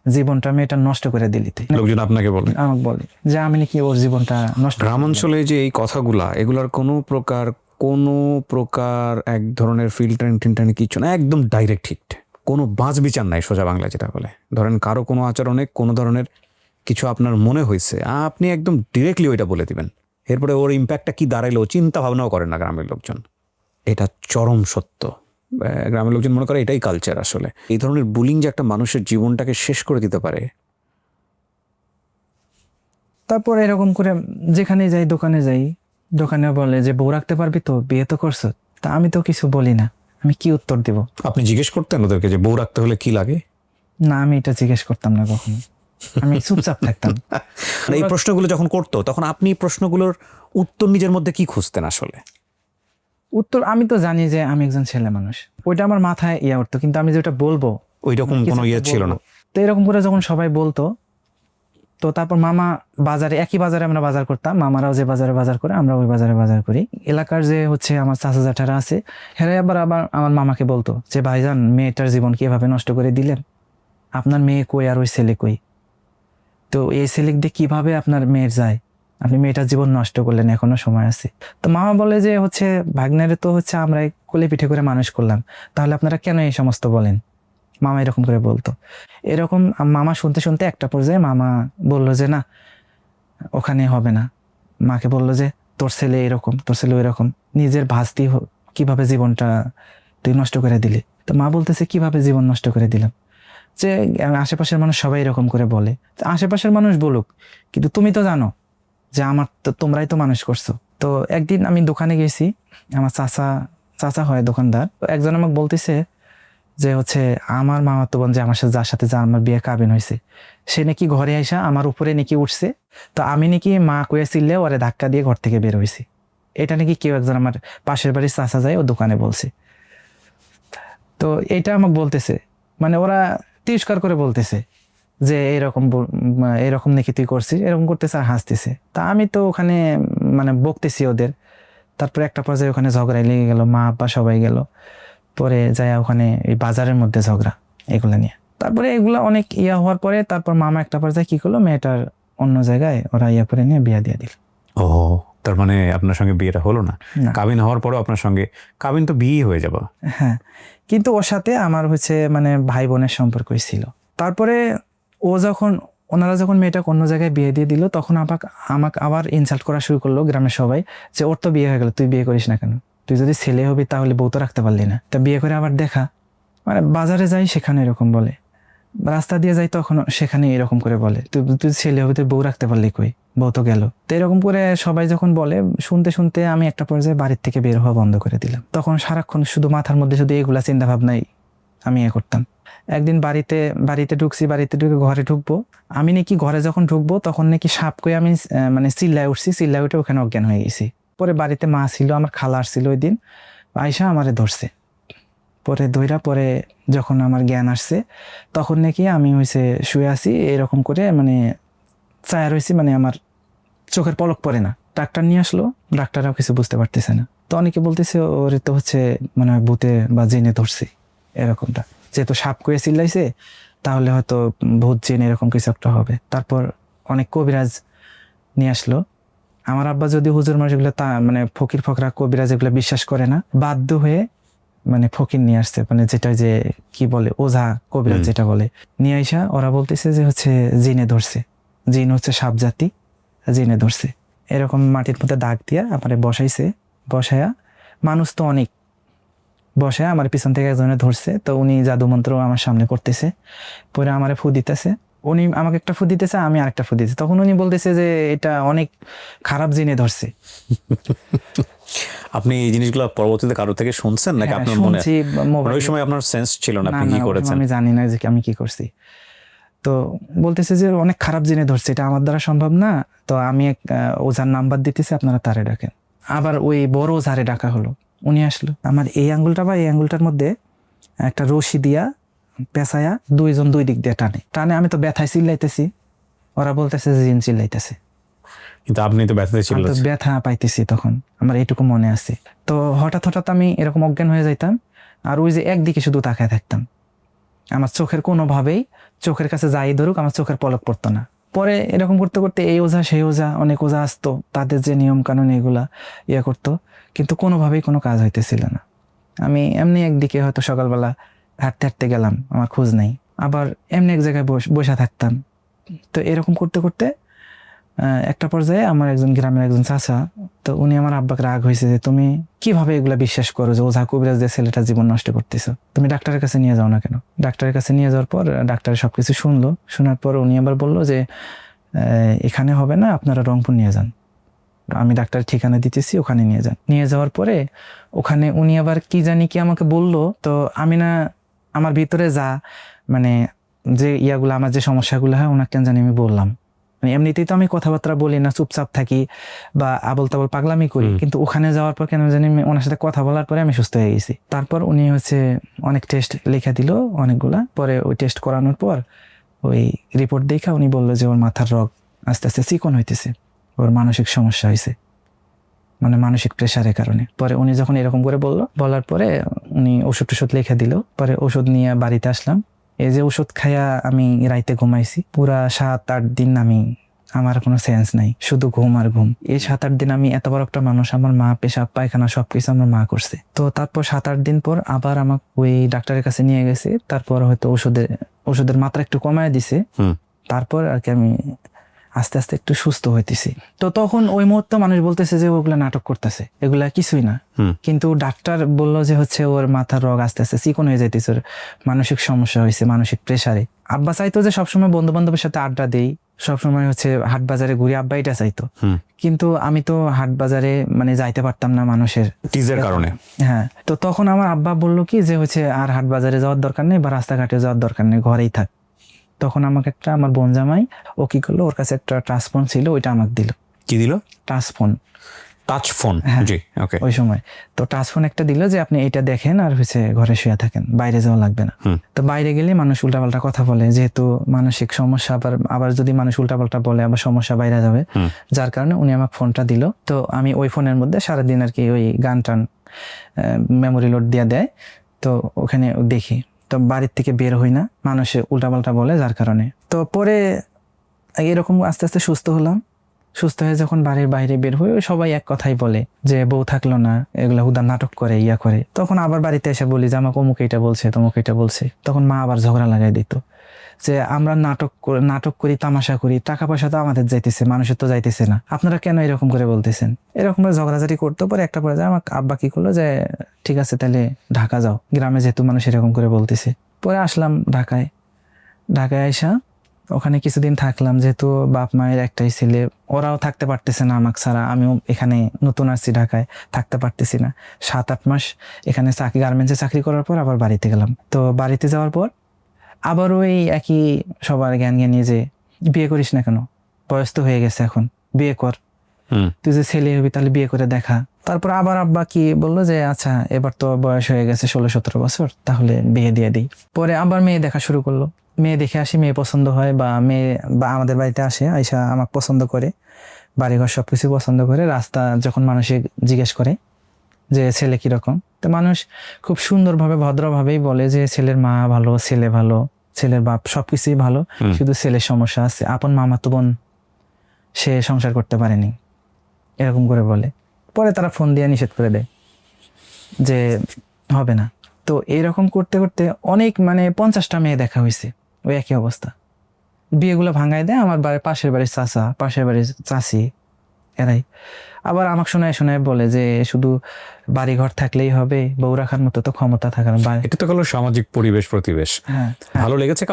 জীবনটা মেয়েটা নষ্ট করে দিলি তুই। লোকজন আপনাকে বলে? আমাকে বলে যে আমি নাকি ওর জীবনটা নষ্ট। গ্রাম অঞ্চলে যে এই কথাগুলা, এগুলার কোনো প্রকার এক ধরনের ফিল্টারিং টিল্টারিং কিছু না, একদম ডাইরেক্ট হিট, কোনো বাঁচ বিচার নাই, সোজা বাংলা যেটা বলে। ধরেন কারো কোনো আচরণে কোনো ধরনের কিছু আপনার মনে হয়েছে, আপনি একদম ডিরেক্টলি ওইটা বলে দিবেন। এরপরে ওর ইম্প্যাক্টটা কি দাঁড়াইলো চিন্তা ভাবনাও করেন না গ্রামের লোকজন। এটা চরম সত্য। গ্রামের লোকজন মনে করে এটাই কালচার। আসলে এই ধরনের বুলিং যে একটা মানুষের জীবনটাকে শেষ করে দিতে পারে। তারপর এরকম করে যেখানে যাই, দোকানে বলে যে বউ রাখতে পারবি তো, বিয়ে তো করছো। তা আমি তো কিছু বলি না, আমি কি উত্তর দিব? আপনি জিজ্ঞেস করতেন ওদেরকে যে বউ রাখতে হলে কি লাগে? না, আমি এটা জিজ্ঞেস করতাম না কখনো, আমি চুপচাপ থাকতাম। মানে এই প্রশ্নগুলো যখন করতো তখন আপনি প্রশ্নগুলোর উত্তর নিজের মধ্যে কি খুঁজতেন আসলে? উত্তর আমি তো জানি যে আমি একজন ছেলে মানুষ, ওইটা আমার মাথায় ইয়া উঠতো, কিন্তু আমি যেটা বলবো ওই রকম কিছু কোনো ইয়ে একটা ছিল না? বলবো। তো এরকম করে যখন সবাই বলতো, তো তারপর মামা বাজারে, একই বাজারে আমরা বাজার করতাম, মামারাও যে বাজারে বাজার করে আমরা ওই বাজারে বাজার করি। এলাকার যে হচ্ছে আমার চাচা জ্যাঠারা আছে, হেরাই আবার আবার আমার মামাকে বলতো যে ভাইজান মেয়েটার জীবন কিভাবে নষ্ট করে দিলেন, আপনার মেয়ে কই আর ওই ছেলে কই, তো এই ছেলে দিয়ে কিভাবে আপনার মেয়ের যায়, আপনি মেয়েটার জীবন নষ্ট করলেন, এখনো সময় আছে। তো মামা বলে যে হচ্ছে ভাগ্নের তো হচ্ছে আমরা কোলে পিঠে করে মানুষ করলাম, তাহলে আপনারা কেন এই সমস্ত বলেন, মামা এরকম করে বলতো। এরকম মামা শুনতে শুনতে একটা পর্যায়ে মামা বলল যে না, ওখানে হবে না। মাকে বলল যে তোর ছেলে এরকম, তোর ছেলে এরকম, নিজের ভাস্তি কিভাবে জীবনটা তুই নষ্ট করে দিলি। তো মা বলতেছে কিভাবে জীবন নষ্ট করে দিলাম, যে আশেপাশের মানুষ সবাই এরকম করে বলে। আশেপাশের মানুষ বলুক, কিন্তু তুমি তো জানো যে আমার তো, তোমরাই তো মানুষ করছো। তো একদিন আমি দোকানে গেছি, আমার চাচা হয় দোকানদার, তো একজন আমাকে বলতেছে যে হচ্ছে আমার মামাতো বোন যে আমার সাথে, যার সাথে আমার বিয়ে কাবিন হয়েছে, সে নাকি ঘরে আইসা আমার উপরে নাকি উঠছে, তো আমি নাকি মা কয়ে চিল্লে ওরে ধাক্কা দিয়ে ঘর থেকে বের হয়েছি। এটা নাকি কেউ একজন আমার পাশের বাড়ির চাচা যায় ও দোকানে বলছে। তো এটা আমাকে বলতেছে, মানে ওরা তিরস্কার করে বলতেছে যে এরকম নাকি তুই করছিস, এরকম করতেছে আর হাসতেছে। তা আমি তো ওখানে মানে বকতেছি ওদের। তারপরে একটা পর্যায়ে ওখানে ঝগড়াই লেগে গেল, মা আব্বা সবাই গেল, পরে যায় ওখানে এই বাজারের মধ্যে ঝগড়া এগুলা নিয়ে। তারপরে এগুলা অনেক ইয়া হওয়ার পরে তারপর মামা একটা পর্যায়ে কি করলো, মেয়েটার অন্য জায়গায় ওরা ইয়া করে নিয়ে বিয়া দিয়ে দিল। ও, তার মানে আপনার সঙ্গে বিয়েটা হলো না? না। কাবিন হওয়ার পরেও আপনার সঙ্গে, কাবিন তো বিয়ে হয়ে যাবে। হ্যাঁ, কিন্তু ওর সাথে আমার হচ্ছে মানে ভাই বোনের সম্পর্কই ছিল। তারপরে ওনারা যখন মেয়েটাকে অন্য জায়গায় বিয়ে দিয়ে দিল, তখন আমাকে আবার ইনসাল্ট করা শুরু করলো গ্রামের সবাই, যে ওর তো বিয়ে হয়ে গেল, তুই বিয়ে করিস না কেন, তুই যদি ছেলে হবি তাহলে বউ তো রাখতে পারলি না, তা বিয়ে করে আবার দেখা। মানে বাজারে যাই সেখানে এরকম বলে, রাস্তা দিয়ে যাই তখন সেখানে এরকম করে বলে, তুই তুই ছেলে হবি, তুই বউ রাখতে পারলি কই, বউ তো গেল। তো এরকম করে সবাই যখন বলে, শুনতে শুনতে আমি একটা পর্যায়ে বাড়ির থেকে বের হওয়া বন্ধ করে দিলাম। তখন সারাক্ষণ শুধু মাথার মধ্যে শুধু এগুলা চিন্তা ভাবনাই আমি করতাম। একদিন বাড়িতে ঢুকে ঘরে ঢুকবো, আমি নাকি ঘরে যখন ঢুকবো তখন নাকি সাপ কই আমি মানে চিল্লায় উঠে ওখানে অজ্ঞান হয়ে গেছি। পরে বাড়িতে মা ছিল, আমার খালা আসছিল ওই দিন, আয়সা আমারে ধরছে, পরে দইরা পরে যখন আমার জ্ঞান আসছে তখন নাকি আমি হয়েছে শুয়ে আছি এরকম করে, মানে চায়া রয়েছি, মানে আমার চোখের পলক পড়ে না। ডাক্তার নিয়ে আসলো, ডাক্তাররাও কিছু বুঝতে পারতেছে না। তো অনেকে বলতেছে ওরে তো হচ্ছে মানে ভূতে বা জেনে ধরছে এরকমটা, যেহেতু সাপ কয়ে চিল্লাইছে তাহলে হয়তো ভূত জেন এরকম কিছু একটা হবে। তারপর অনেক কবিরাজ নিয়ে আসলো। আমার আব্বা যদি হুজুর মানুষ এগুলো মানে ফকির ফকরা কবিরাজ এগুলো বিশ্বাস করে না, বাধ্য হয়ে মানে ফকির নিয়ে আসছে, মানে যেটা যে কি বলে ওঝা কবিরাজ যেটা বলে, নিয়ে আইসা ওরা বলতেছে যে হচ্ছে জিনে ধরছে, জিন হচ্ছে সাপ জাতি, জিনে ধরছে। এরকম মাটির মধ্যে দাগ দিয়া আমারে বসায়া মানুষ তো অনেক, বসায় আমার পিছন থেকে একজনে ধরছে। তো উনি জাদু মন্ত্র আমার সামনে করতেছে, পরে আমারে ফু দিতেছে, উনি আমাকে একটা ফু দিতেছে, আমি আরেকটা ফু দিতেছি। তখন উনি বলতেছে যে এটা অনেক খারাপ জিনে ধরছে। আপনি এই জিনিসগুলো পরবর্তীতে কারো থেকে শুনছেন নাকি হ্যাঁ, আপনার মনে? শুনছি ওই সময় আপনার সেন্স ছিল না, আপনি কি ওই সময় করেছেন? আমি জানি না যে আমি কি করছি। তো বলতেছে যে অনেক খারাপ জিনে ধরছে, এটা আমার দ্বারা সম্ভব না। তো আমি এক ওঝার নাম্বার দিতেছি, আপনারা তারে ডাকেন। আবার ওই বড় ওঝারে ডাকা হলো, উনি আসলো। আমার এই আঙ্গুলটা বা এই আঙ্গুলটার মধ্যে একটা রশি দিয়া পেঁচায়া দুইজন দুই দিক দিয়ে টানে। আমি তো ব্যথায় চিল্লাইতেছি, ওরা বলতেছে যে জিন চিল্লাইতেছে, কিন্তু আপনি তো ব্যথাতে ছিল। আমি তো ব্যথা পাইতেছি তখন, আমার এইটুকু মনে আছে। তো হঠাৎ আমি এরকম অজ্ঞান হয়ে যাইতাম, আর ওই যে একদিকে শুধু তাকায় থাকতাম। আমার চোখের কাছে যাই ধরুক আমার চোখের পলক পড়তো না। পরে এরকম করতে করতে এই ওঝা সেই ওঝা অনেক ওঝা আসতো, তাদের যে নিয়ম কানুন এগুলা করতো, কিন্তু কোনোভাবেই কোনো কাজ হইতেছিল না। আমি এমনি একদিকে হয়তো সকালবেলা হাঁটতে গেলাম, আমার খোঁজ নাই, আবার এমনি এক জায়গায় বসে থাকতাম। তো এরকম করতে করতে একটা পর্যায়ে আমার একজন গ্রামের একজন চাচা, তো উনি আমার আব্বাকে রাগ হয়েছে যে তুমি কিভাবে এগুলা বিশ্বাস করো যে ওঝা কবিরাজ দিয়ে ছেলেটা জীবন নষ্ট করতেছো, তুমি ডাক্তারের কাছে নিয়ে যাও না কেন। ডাক্তারের কাছে নিয়ে যাওয়ার পর ডাক্তার সবকিছু শোনার পর উনি আবার বললো যে এখানে হবে না, আপনারা রংপুর নিয়ে যান, আমি ডাক্তারের ঠিকানা দিতেছি, ওখানে নিয়ে যান। নিয়ে যাওয়ার পরে ওখানে উনি আবার কি জানি কি আমাকে বললো, তো আমি না আমার ভিতরে যা মানে যে ইয়াগুলো আমার যে সমস্যাগুলো হয় ওনাকে কেন জানি আমি বললাম। মানে এমনিতেই তো আমি কথাবার্তা বলি না, চুপচাপ থাকি বা আবল তাবল পাগলামি করি, কিন্তু ওখানে যাওয়ার পর কেন জানি আমি ওনার সাথে কথা বলার পরে আমি সুস্থ হয়ে গেছি। তারপর উনি হচ্ছে অনেক টেস্ট লিখে দিল অনেকগুলা, পরে ওই টেস্ট করানোর পর ওই রিপোর্ট দেখা উনি বললো যে ওর মাথার রগ আস্তে আস্তে চিকন হইতেছে, ওর মানসিক সমস্যা হয়েছে, মানে মানসিক প্রেশারের কারণে। পরে উনি যখন এরকম করে বলার পরে উনি ওষুধ টষুধ লিখে দিল। পরে ওষুধ নিয়ে বাড়িতে আসলাম। এই যে ওষুধ খাইয়া আমি রাইতে ঘুমাইছি পুরা 7-8 দিন, আমার কোনো সেন্স নাই, শুধু ঘুম আর ঘুম। এই 7-8 দিন আমি এত বড় একটা মানুষ, আমার মা পেশাব পায়খানা সবকিছু আমার মা করছে। তো তারপর 7-8 দিন পর আবার আমাকে ওই ডাক্তারের কাছে নিয়ে গেছে। তারপর হয়তো ওষুধের মাত্রা একটু কমায় দিছে। তারপর আর কি আমি আস্তে আস্তে একটু সুস্থ হইতেছি। তো তখন ওই মুহূর্তে মানুষ বলতেছে যে ওগুলা নাটক করতেছে, এগুলা কিছুই না। কিন্তু ডাক্তার বললো যে হচ্ছে ওর মাথার রগ আস্তে আস্তে চিকন হয়ে যাইতেছে, ওর মানসিক সমস্যা হয়েছে, মানসিক প্রেসারে। আব্বা চাইতো যে সবসময় বন্ধু বান্ধবের সাথে আড্ডা দেই, সবসময় হচ্ছে হাট বাজারে ঘুরি, আব্বা এটা চাইতো। কিন্তু আমি তো হাট বাজারে মানে যাইতে পারতাম না মানুষের টিজের কারণে। হ্যাঁ, তো তখন আমার আব্বা বললো কি যে হচ্ছে আর হাট বাজারে যাওয়ার দরকার নেই বা রাস্তাঘাটে যাওয়ার দরকার নেই, ঘরেই থাক। তখন আমাকে আমার বোন জামাই ও কি করলো, ওর কাছে একটা টাচ ফোন ছিল, ওইটা আমাকে দিল। কি দিল? Touch phone. Touch phone? জি, ওকে। ওই সময় তো টাচ ফোন একটা দিল যে আপনি এটা দেখেন আর হচ্ছে ঘরে শুয়ে থাকেন, বাইরে যাওয়া লাগবে না। তো বাইরে গেলে মানুষ উল্টাপাল্টা কথা বলে, যেহেতু মানসিক সমস্যা, আবার যদি মানুষ উল্টাপাল্টা বলে আবার সমস্যা বাইরে যাবে, যার কারণে উনি আমাকে ফোনটা দিল। তো আমি ওই ফোনের মধ্যে সারাদিন আর কি ওই গান টান মেমোরি লোড দিয়ে দেয়, তো ওখানে দেখি। তো বাড়ির থেকে বের হই না, মানুষে উল্টাপাল্টা বলে, যার কারণে। তো পরে এরকম আস্তে আস্তে সুস্থ হলাম। সুস্থ হয়ে যখন বাড়ির বাইরে বের হই, সবাই এক কথাই বলে যে বউ থাকলো না, এগুলা হুদা নাটক করে, ইয়া করে। তখন আবার বাড়িতে এসে বলি যে আমাকে অমুক এটা বলছে, তমুক এটা বলছে। তখন মা আবার ঝগড়া লাগাই দিত যে আমরা নাটক করি, তামাশা করি, টাকা পয়সা তো আমাদের যাইতেছে, মানুষের তো যাইতেছে না, আপনারা কেন এরকম করে বলতেছেন? এরকম করে ঝগড়াঝাটি করতে পারে। একটা পরে যায় আমাকে আব্বা কি করলো যে ঠিক আছে তাহলে ঢাকা যাও, গ্রামে যেহেতু মানুষ এরকম করে বলতেছে। পরে আসলাম ঢাকায় আইসা ওখানে কিছুদিন থাকলাম। যেহেতু বাপ মায়ের একটাই ছেলে, ওরাও থাকতে পারতেছে না আমাকে ছাড়া, আমিও এখানে নতুন আসছি ঢাকায়, থাকতে পারতেছি না। 7-8 মাস এখানে গার্মেন্টসে চাকরি করার পর আবার বাড়িতে গেলাম। তো বাড়িতে যাওয়ার পর আবার ওই একই সবার জ্ঞান নিয়ে যে বিয়ে করিস না কেন, বয়স তো হয়ে গেছে, এখন বিয়ে কর, তুই যে ছেলে হবি তাহলে বিয়ে করে দেখা। তারপর আবার আব্বা কি বললো যে আচ্ছা এবার তো বয়স হয়ে গেছে 16-17 বছর, তাহলে বিয়ে দিয়ে দিই। পরে আবার মেয়ে দেখা শুরু করলো। মেয়ে দেখে আসি, মেয়ে পছন্দ হয়, বা মেয়ে বা আমাদের বাড়িতে আসে, আইসা আমাকে পছন্দ করে, বাড়িঘর সবকিছু পছন্দ করে। রাস্তা যখন মানুষে জিজ্ঞেস করে যে ছেলে কিরকম, তো মানুষ খুব সুন্দরভাবে ভদ্রভাবেই বলে যে ছেলের মা ভালো, ছেলে ভালো, ছেলের বাপ, সবকিছুই ভালো, শুধু ছেলের সমস্যা আছে, আপন মামাতো বোন সে সংসার করতে পারেনি, এরকম করে বলে। পরে তারা ফোন দিয়ে নিষেধ করে দেয় যে হবে না। তো এরকম করতে করতে অনেক মানে 50টা মেয়ে দেখা হয়েছে, ওই একই অবস্থা। বিয়েগুলো ভাঙায় দেয় আমার পাশের বাড়ির চাচা, পাশের বাড়ির চাচি, এরাই আবার আমাকে শোনায় বলে যে শুধু বাড়ি ঘর থাকলেই হবে, বউ রাখার মতো তো ক্ষমতা থাকার। এটা তো হলো সামাজিক প্রতিবেশ। ভালো লেগেছে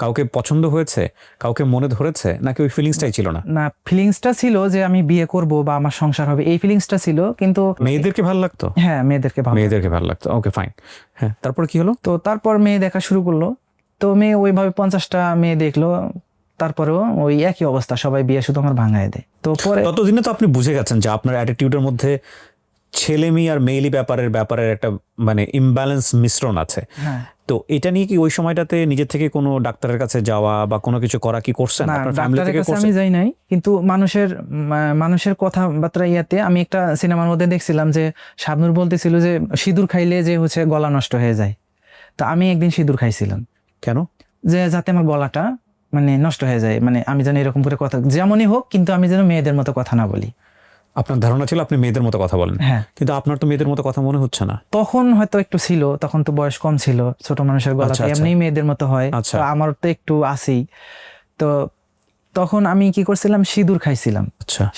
কাউকে পছন্দ হয়েছে, কাউকে মনে ধরেছে, নাকি ওই ফিলিংসটাই ছিল না? না, ফিলিংসটা ছিল যে আমি বিয়ে করব বা আমার সংসার হবে, এই ফিলিংসটা ছিল। কিন্তু মেয়েদেরকে ভালো লাগতো? হ্যাঁ, মেয়েদেরকে ভালো লাগতো। ওকে, ফাইন। হ্যাঁ, তারপর কি হলো? তো তারপর মেয়ে দেখা শুরু করলো। তো মেয়ে ওইভাবে 50টা মেয়ে দেখলো, তারপরেও ওই একই অবস্থা, সবাই বিয়ে শুধু আমার ভাঙায় দেয়। তো পরে ততদিনে তো আপনি বুঝে গেছেন যে আপনার অ্যাটিটিউডের মধ্যে ছেলে মেয়ে আর মেয়েলি ব্যাপারের একটা মানে ইমব্যালেন্স মিশ্রণ আছে। তো এটা নিয়ে কি ওই সময়টাতে নিজের থেকে কোনো ডাক্তারের কাছে যাওয়া বা কোনো কিছু করা কি করছেন? আপনার ফ্যামিলি থেকে করছেন? আমি যাই নাই, কিন্তু মানুষের কথাবার্তা ইয়াতে আমি একটা সিনেমার মধ্যে দেখছিলাম যে শাবনূর বলতেছিল যে সিঁদুর খাইলে যে হচ্ছে গলা নষ্ট হয়ে যায়। তো আমি একদিন সিঁদুর খাইছিলাম। কেন? যে যাতে আমার গলাটা মানে নষ্ট হয়ে যায়, মানে আমি যেন এরকম করে কথা যেমনই হোক, কিন্তু আমি যেন মেয়েদের মতো কথা না বলি। আপনার ধারণা ছিল আপনি মেয়েদের মতো কথা বলেন? হ্যাঁ। কিন্তু আপনার তো মেয়েদের মতো কথা মনে হচ্ছে না। তখন হয়তো একটু ছিল, তখন তো বয়স কম ছিল, ছোট মানুষের গলা এমনি মেয়েদের মতো হয়, আমার তো একটু আছেই। তো তখন আমি কি করছিলাম, সিঁদুর খাইছিলাম।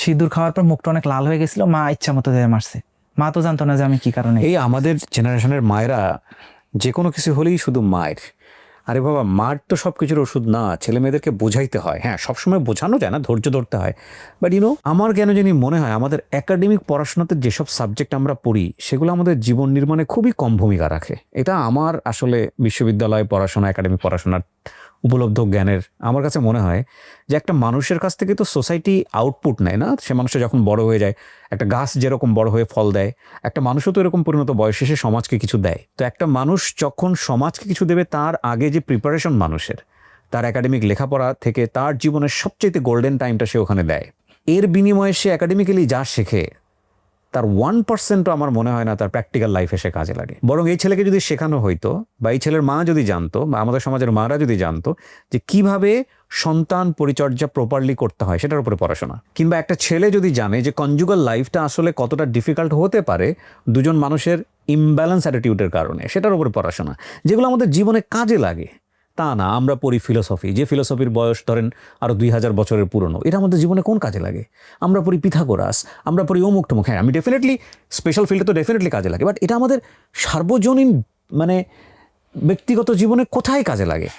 সিঁদুর খাওয়ার পর মুখটা অনেক লাল হয়ে গেছিল, মা ইচ্ছা মতো দিয়ে মারছে। মা তো জানতো না যে আমি কি কারণে। এই আমাদের জেনারেশনের মায়েরা যে কোনো কিছু হলেই শুধু মায়ের। আরে বাবা, মার তো সবকিছুর ওষুধ না, ছেলে মেয়েদেরকে বোঝাইতে হয়। হ্যাঁ, সবসময় বোঝানো যায় না, ধৈর্য ধরতে হয়। বাট আমার কেন জানি মনে হয় আমাদের একাডেমিক পড়াশোনাতে যেসব সাবজেক্ট আমরা পড়ি সেগুলো আমাদের জীবন নির্মাণে খুবই কম ভূমিকা রাখে। এটা আমার আসলে বিশ্ববিদ্যালয় পড়াশোনা, একাডেমিক পড়াশোনার উপলব্ধ জ্ঞানের আমার কাছে মনে হয় যে একটা মানুষের কাছ থেকে তো সোসাইটি আউটপুট নেয় না, সে মানুষটা যখন বড় হয়ে যায়, একটা গাছ যেরকম বড় হয়ে ফল দেয়, একটা মানুষও তো এরকম পরিণত বয়স শেষে সমাজকে কিছু দেয়। তো একটা মানুষ যখন সমাজকে কিছু দেবে, তার আগে যে প্রিপারেশন মানুষের, তার একাডেমিক লেখাপড়া থেকে তার জীবনের সবচেয়ে গোল্ডেন টাইমটা সে ওখানে দেয়। এর বিনিময়ে সে একাডেমিক্যালি যা শেখে তার 1%ও আমার মনে হয় না তার প্র্যাকটিক্যাল লাইফে সে কাজে লাগে। বরং এই ছেলেকে যদি শেখানো হইতো, বা এই ছেলের মা যদি জানতো, বা আমাদের সমাজের মারা যদি জানতো যে কিভাবে সন্তান পরিচর্যা প্রপারলি করতে হয়, সেটার উপরে পড়াশোনা। কিংবা একটা ছেলে যদি জানে যে কনজুগাল লাইফটা আসলে কতটা ডিফিকাল্ট হতে পারে দুজন মানুষের ইমব্যালেন্স অ্যাটিটিউডের কারণে, সেটার উপরে পড়াশোনা, যেগুলো আমাদের জীবনে কাজে লাগে। তা না আমরা পড়ি ফিলোসফি, যে ফিলোসফির বয়স ধরেন আরও 2000 বছরের পুরনো, এটা আমাদের জীবনে কোন কাজে লাগে? আমরা পড়ি পিথাগোরাস, আমরা পড়ি অমুক টমুক। হ্যাঁ, আমি ডেফিনেটলি স্পেশাল ফিল্ডে তো ডেফিনেটলি কাজে লাগে, বাট এটা আমাদের সার্বজনীন মানে ব্যক্তিগত জীবনে কোথায় কাজে লাগে?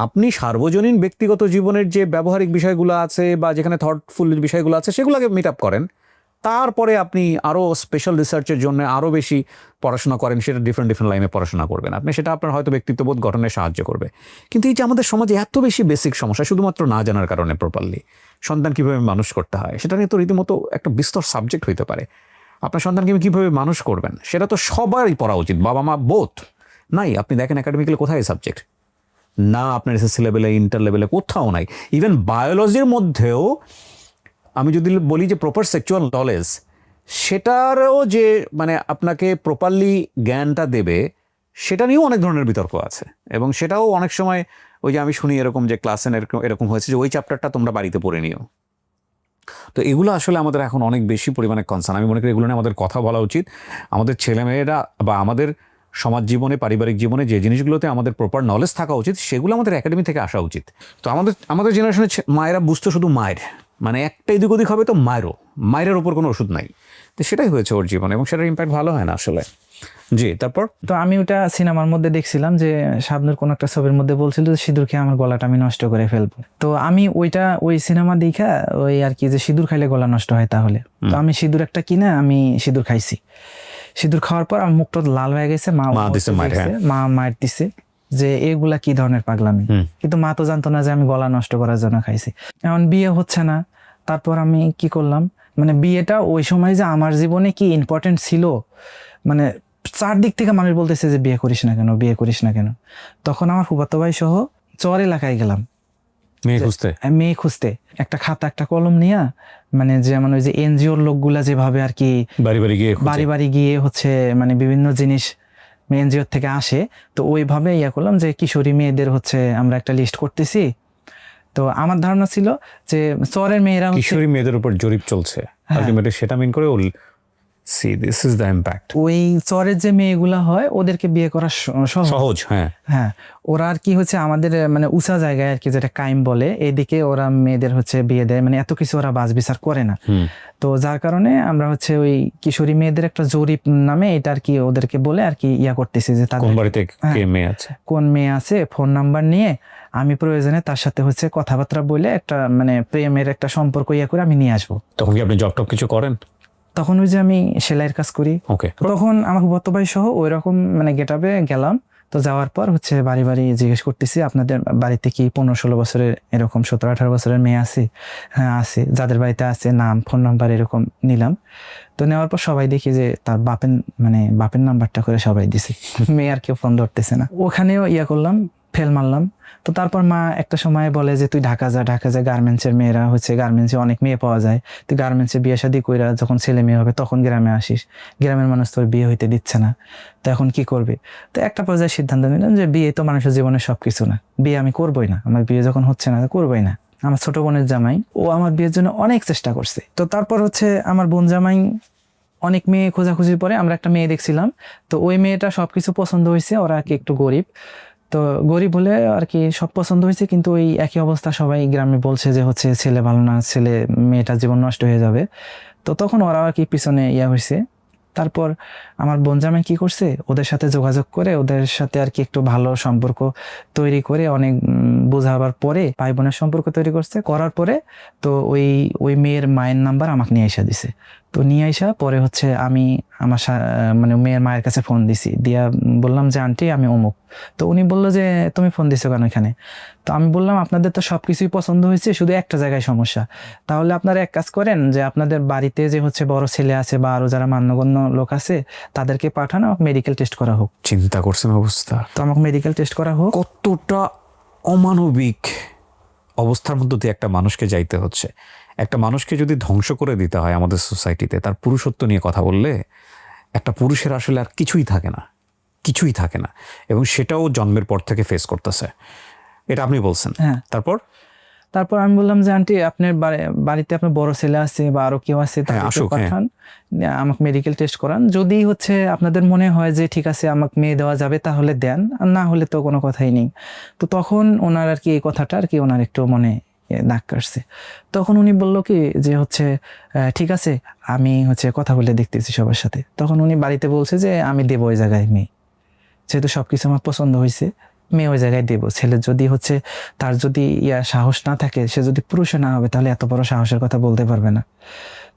আপনি সার্বজনীন ব্যক্তিগত জীবনের যে ব্যবহারিক বিষয়গুলো আছে বা যেখানে থটফুল বিষয়গুলো আছে সেগুলোকে মিট আপ করেন, তারপরে আপনি আরও স্পেশাল রিসার্চের জন্য আরও বেশি পড়াশোনা করেন, সেটা ডিফারেন্ট লাইনে পড়াশোনা করবেন আপনি, সেটা আপনার হয়তো ব্যক্তিত্ববোধ গঠনে সাহায্য করবে। কিন্তু এই যে আমাদের সমাজে এত বেশি বেসিক সমস্যা শুধুমাত্র না জানার কারণে, প্রপারলি সন্তান কীভাবে মানুষ করতে হয় সেটা নিয়ে তো রীতিমতো একটা বিস্তর সাবজেক্ট হইতে পারে। আপনার সন্তানকে কীভাবে মানুষ করবেন সেটা তো সবারই পড়া উচিত, বাবা মা বোথ। নাই, আপনি দেখেন একাডেমিক্যালি কোথায় সাবজেক্ট না, আপনার এসএসসি লেভেলে, ইন্টার লেভেলে কোথাও নাই। ইভেন বায়োলজির মধ্যেও আমি যদি বলি যে প্রপার সেক্সুয়াল নলেজ, সেটারও যে মানে আপনাকে প্রপারলি জ্ঞানটা দেবে, সেটা নিয়েও অনেক ধরনের বিতর্ক আছে। এবং সেটাও অনেক সময় ওই যে আমি শুনি এরকম যে ক্লাসে এরকম হয়েছে যে ওই চ্যাপ্টারটা তোমরা বাড়িতে পড়ে নিও। তো এগুলো আসলে আমাদের এখন অনেক বেশি পরিমাণে কনসার্ন। আমি মনে করি এগুলো নিয়ে আমাদের কথা বলা উচিত। আমাদের ছেলেমেয়েরা বা আমাদের সমাজ জীবনে, পারিবারিক জীবনে যে জিনিসগুলোতে আমাদের প্রপার নলেজ থাকা উচিত, সেগুলো আমাদের একাডেমি থেকে আসা উচিত। তো আমাদের জেনারেশনের মায়েরা বুঝতো শুধু মায়ের, মানে একটা এদিক ওদিক হবে তো মায়ের ওপর কোনো ওষুধ নাই। তো সেটাই হয়েছে ওর জীবনে, এবং সেটার ইম্প্যাক্ট ভালো হয় না আসলে। জি, তারপর তো আমি ওটা সিনেমার মধ্যে দেখছিলাম যে শাবনূর কোন একটা ছবির মধ্যে বলছিল যে সিঁদুর খেয়ে আমার গলাটা আমি নষ্ট করে ফেলবো। তো আমি ওই সিনেমা দেখা ওই আর কি যে সিঁদুর খাইলে গলা নষ্ট হয়, তাহলে তো আমি সিঁদুর একটা কিনে আমি সিঁদুর খাইছি। সিঁদুর খাওয়ার পর আমার মুখটা লাল হয়ে গেছে, মা মায়ের দিছে যে এগুলা কি ধরনের পাগলামি। কিন্তু মা তো জানতো না যে আমি গলা নষ্ট করার জন্য খাইছি। এখন বিয়ে হচ্ছে না, তারপর আমি কি করলাম, মানে বিয়েটা ওই সময় যে আমার জীবনে কি ইম্পর্টেন্ট ছিল, মানে চারদিক থেকে মানুষ বলতেছে যে বিয়ে করিস না কেন। তখন আমার ফুফাতো ভাই সহ চর এলাকায় গেলাম মেয়ে খুঁজতে, একটা খাতা একটা কলম নিয়ে, মানে যেমন ওই যে এনজিওর লোকগুলা যেভাবে আর কি বাড়ি বাড়ি গিয়ে হচ্ছে মানে বিভিন্ন জিনিস এনজিওর থেকে আসে, তো ওইভাবে ইয়া করলাম যে কিশোরী মেয়েদের হচ্ছে আমরা একটা লিস্ট করতেছি। তো আমার ধারণা ছিল যে চরের মেয়েরা কিশোরী মেয়েদের উপর জরিপ চলছে, আলটিমেটলি সেটা মিন করে see this is the impact। ওই চরের যে মেয়েগুলা হয় ওদেরকে বিয়ে করা সহজ। হ্যাঁ, ওরা আর কি হচ্ছে আমাদের মানে উঁচা জায়গায় আর কি, যেটা কাইম বলে, এদিকে ওরা মেয়েদের হচ্ছে বিয়ে দেয়, মানে এত কিছু ওরা বাছ বিচার করে না। তো যার কারণে আমরা হচ্ছে ওই কিশোরী মেয়েদের একটা জরিপ নামে এটা আর কি ওদেরকে বলে আর কি ইয়া করতেছি যে কোন বাড়িতে কোন মেয়ে আছে ফোন নাম্বার নিয়ে আমি প্রয়োজনে তার সাথে হচ্ছে কথাবার্তা বলে একটা মানে প্রেমের একটা সম্পর্ক ইয়া করে আমি নিয়ে আসবো। তখন কি আপনি জব টব কিছু করেন? তখন ওই যে আমি সেলাইয়ের কাজ করি। তখন আমার ভর্ত ভাই সহ ওই রকম মানে গেটআপে গেলাম। তো যাওয়ার পর হচ্ছে বাড়ি বাড়ি জিজ্ঞেস করতেছি আপনাদের বাড়িতে কি 15-16 বছরের এরকম 17-18 বছরের মেয়ে আছে? হ্যাঁ আছে, যাদের বাড়িতে আছে নাম ফোন নাম্বার এরকম নিলাম। তো নেওয়ার পর সবাই দেখি যে তার বাপের নাম্বারটা করে সবাই দিছে, মেয়ে আর কেউ ফোন ধরতেছে না। ওখানেও ইয়া করলাম, ফেল মারলাম। তো তারপর মা একটা সময় বলে যে তুই ঢাকা যা গার্মেন্টসের মেয়েরা হচ্ছে, গার্মেন্টসে অনেক মেয়ে পাওয়া যায়, তুই গার্মেন্টসে বিয়ে শাদী কইরা যখন ছেলে মেয়ে হবে তখন গ্রামে আসিস, গ্রামের মানুষ তোর বিয়ে হইতে দিচ্ছে না, তো এখন কি করবি? তো একটা পর্যায়ে সিদ্ধান্ত নিলাম যে বিয়ে তো মানুষের জীবনে সবকিছু না, বিয়ে আমি করবোই না, আমার বিয়ে যখন হচ্ছে না করবোই না। আমার ছোট বোনের জামাই ও আমার বিয়ের জন্য অনেক চেষ্টা করছে। তো তারপর হচ্ছে আমার বোন জামাই অনেক মেয়ে খোঁজাখুঁজির পরে আমরা একটা মেয়ে দেখছিলাম। তো ওই মেয়েটা সবকিছু পছন্দ হয়েছে, ওরা কি একটু গরিব, তো গরিব হলে আর কি সব পছন্দ হয়েছে, কিন্তু ওই একই অবস্থা সবাই গ্রামে বলছে যে হচ্ছে ছেলে ভালো না, মেয়েটার জীবন নষ্ট হয়ে যাবে। তো তখন ওরা আর কি পিছনে ইয়া হয়েছে। তারপর আমার বোন জামাই কি করছে, ওদের সাথে যোগাযোগ করে ওদের সাথে আর কি একটু ভালো সম্পর্ক তৈরি করে অনেক বোঝাবার পরে ভাই বোনের সম্পর্ক তৈরি করার পরে তো ওই মেয়ের মায়ের নাম্বার আমাকে নিয়ে এসে দিছে। তো নিয়ে আইসা পরে হচ্ছে আমি আমার মানে মেয়ের মায়ের কাছে ফোন দিছি, দিয়া বললাম যে আন্টি আমি অমুক। তো উনি বললো যে তুমি ফোন দিছো কেন এখানে? তো আমি বললাম আপনাদের তো সবকিছুই পছন্দ হয়েছে, শুধু একটা জায়গায় সমস্যা। তাহলে আপনারা এক কাজ করেন যে আপনাদের বাড়িতে যে হচ্ছে বড় ছেলে আছে বা আরো যারা মান্যগণ্য লোক আছে তাদেরকে পাঠানো, মেডিকেল টেস্ট করা হোক। চিন্তা করছেন অবস্থা, তো আমাকে মেডিকেল টেস্ট করা হোক। কতটা অমানবিক অবস্থার মধ্যে দিয়ে একটা মানুষকে যাইতে হচ্ছে। একটা মানুষকে যদি ধ্বংস করে দিতে হয় আমাদের সোসাইটিতে, তার পুরুষত্ব নিয়ে কথা বললে একটা পুরুষের আসলে আর কিছুই থাকে না, কিছুই থাকে না, এবং সেটাও জন্মের পর থেকে ফেস করতেছে। এটা আপনি বলছেন। হ্যাঁ। তারপর আমি বললাম যে আন্টি আপনার বাড়িতে আপনার বড় ছেলে আছে বা আরো কেউ আছে, তাদেরকে আসুক, হ্যাঁ। পাঠান, আমাকে মেডিকেল টেস্ট করান। যদি হচ্ছে আপনাদের মনে হয় যে ঠিক আছে আমাকে মেয়ে দেওয়া যাবে তাহলে দেন, আর না হলে তো কোনো কথাই নেই। তো তখন ওনার আর কি এই কথাটা আর কি ওনার একটু মনে দাগ কাটছে। তখন উনি বলল কি যে হচ্ছে ঠিক আছে আমি হচ্ছে কথা বলে দেখতেছি সবার সাথে। তখন উনি বাড়িতে বলছে যে আমি দেবো ওই জায়গায় মেয়ে, যেহেতু সবকিছু আমার পছন্দ হয়েছে, মেয়ে ওই জায়গায় দেবো। ছেলে যদি হচ্ছে তার যদি সাহস না থাকে, সে যদি পুরুষে না হবে তাহলে এত বড় সাহসের কথা বলতে পারবে না।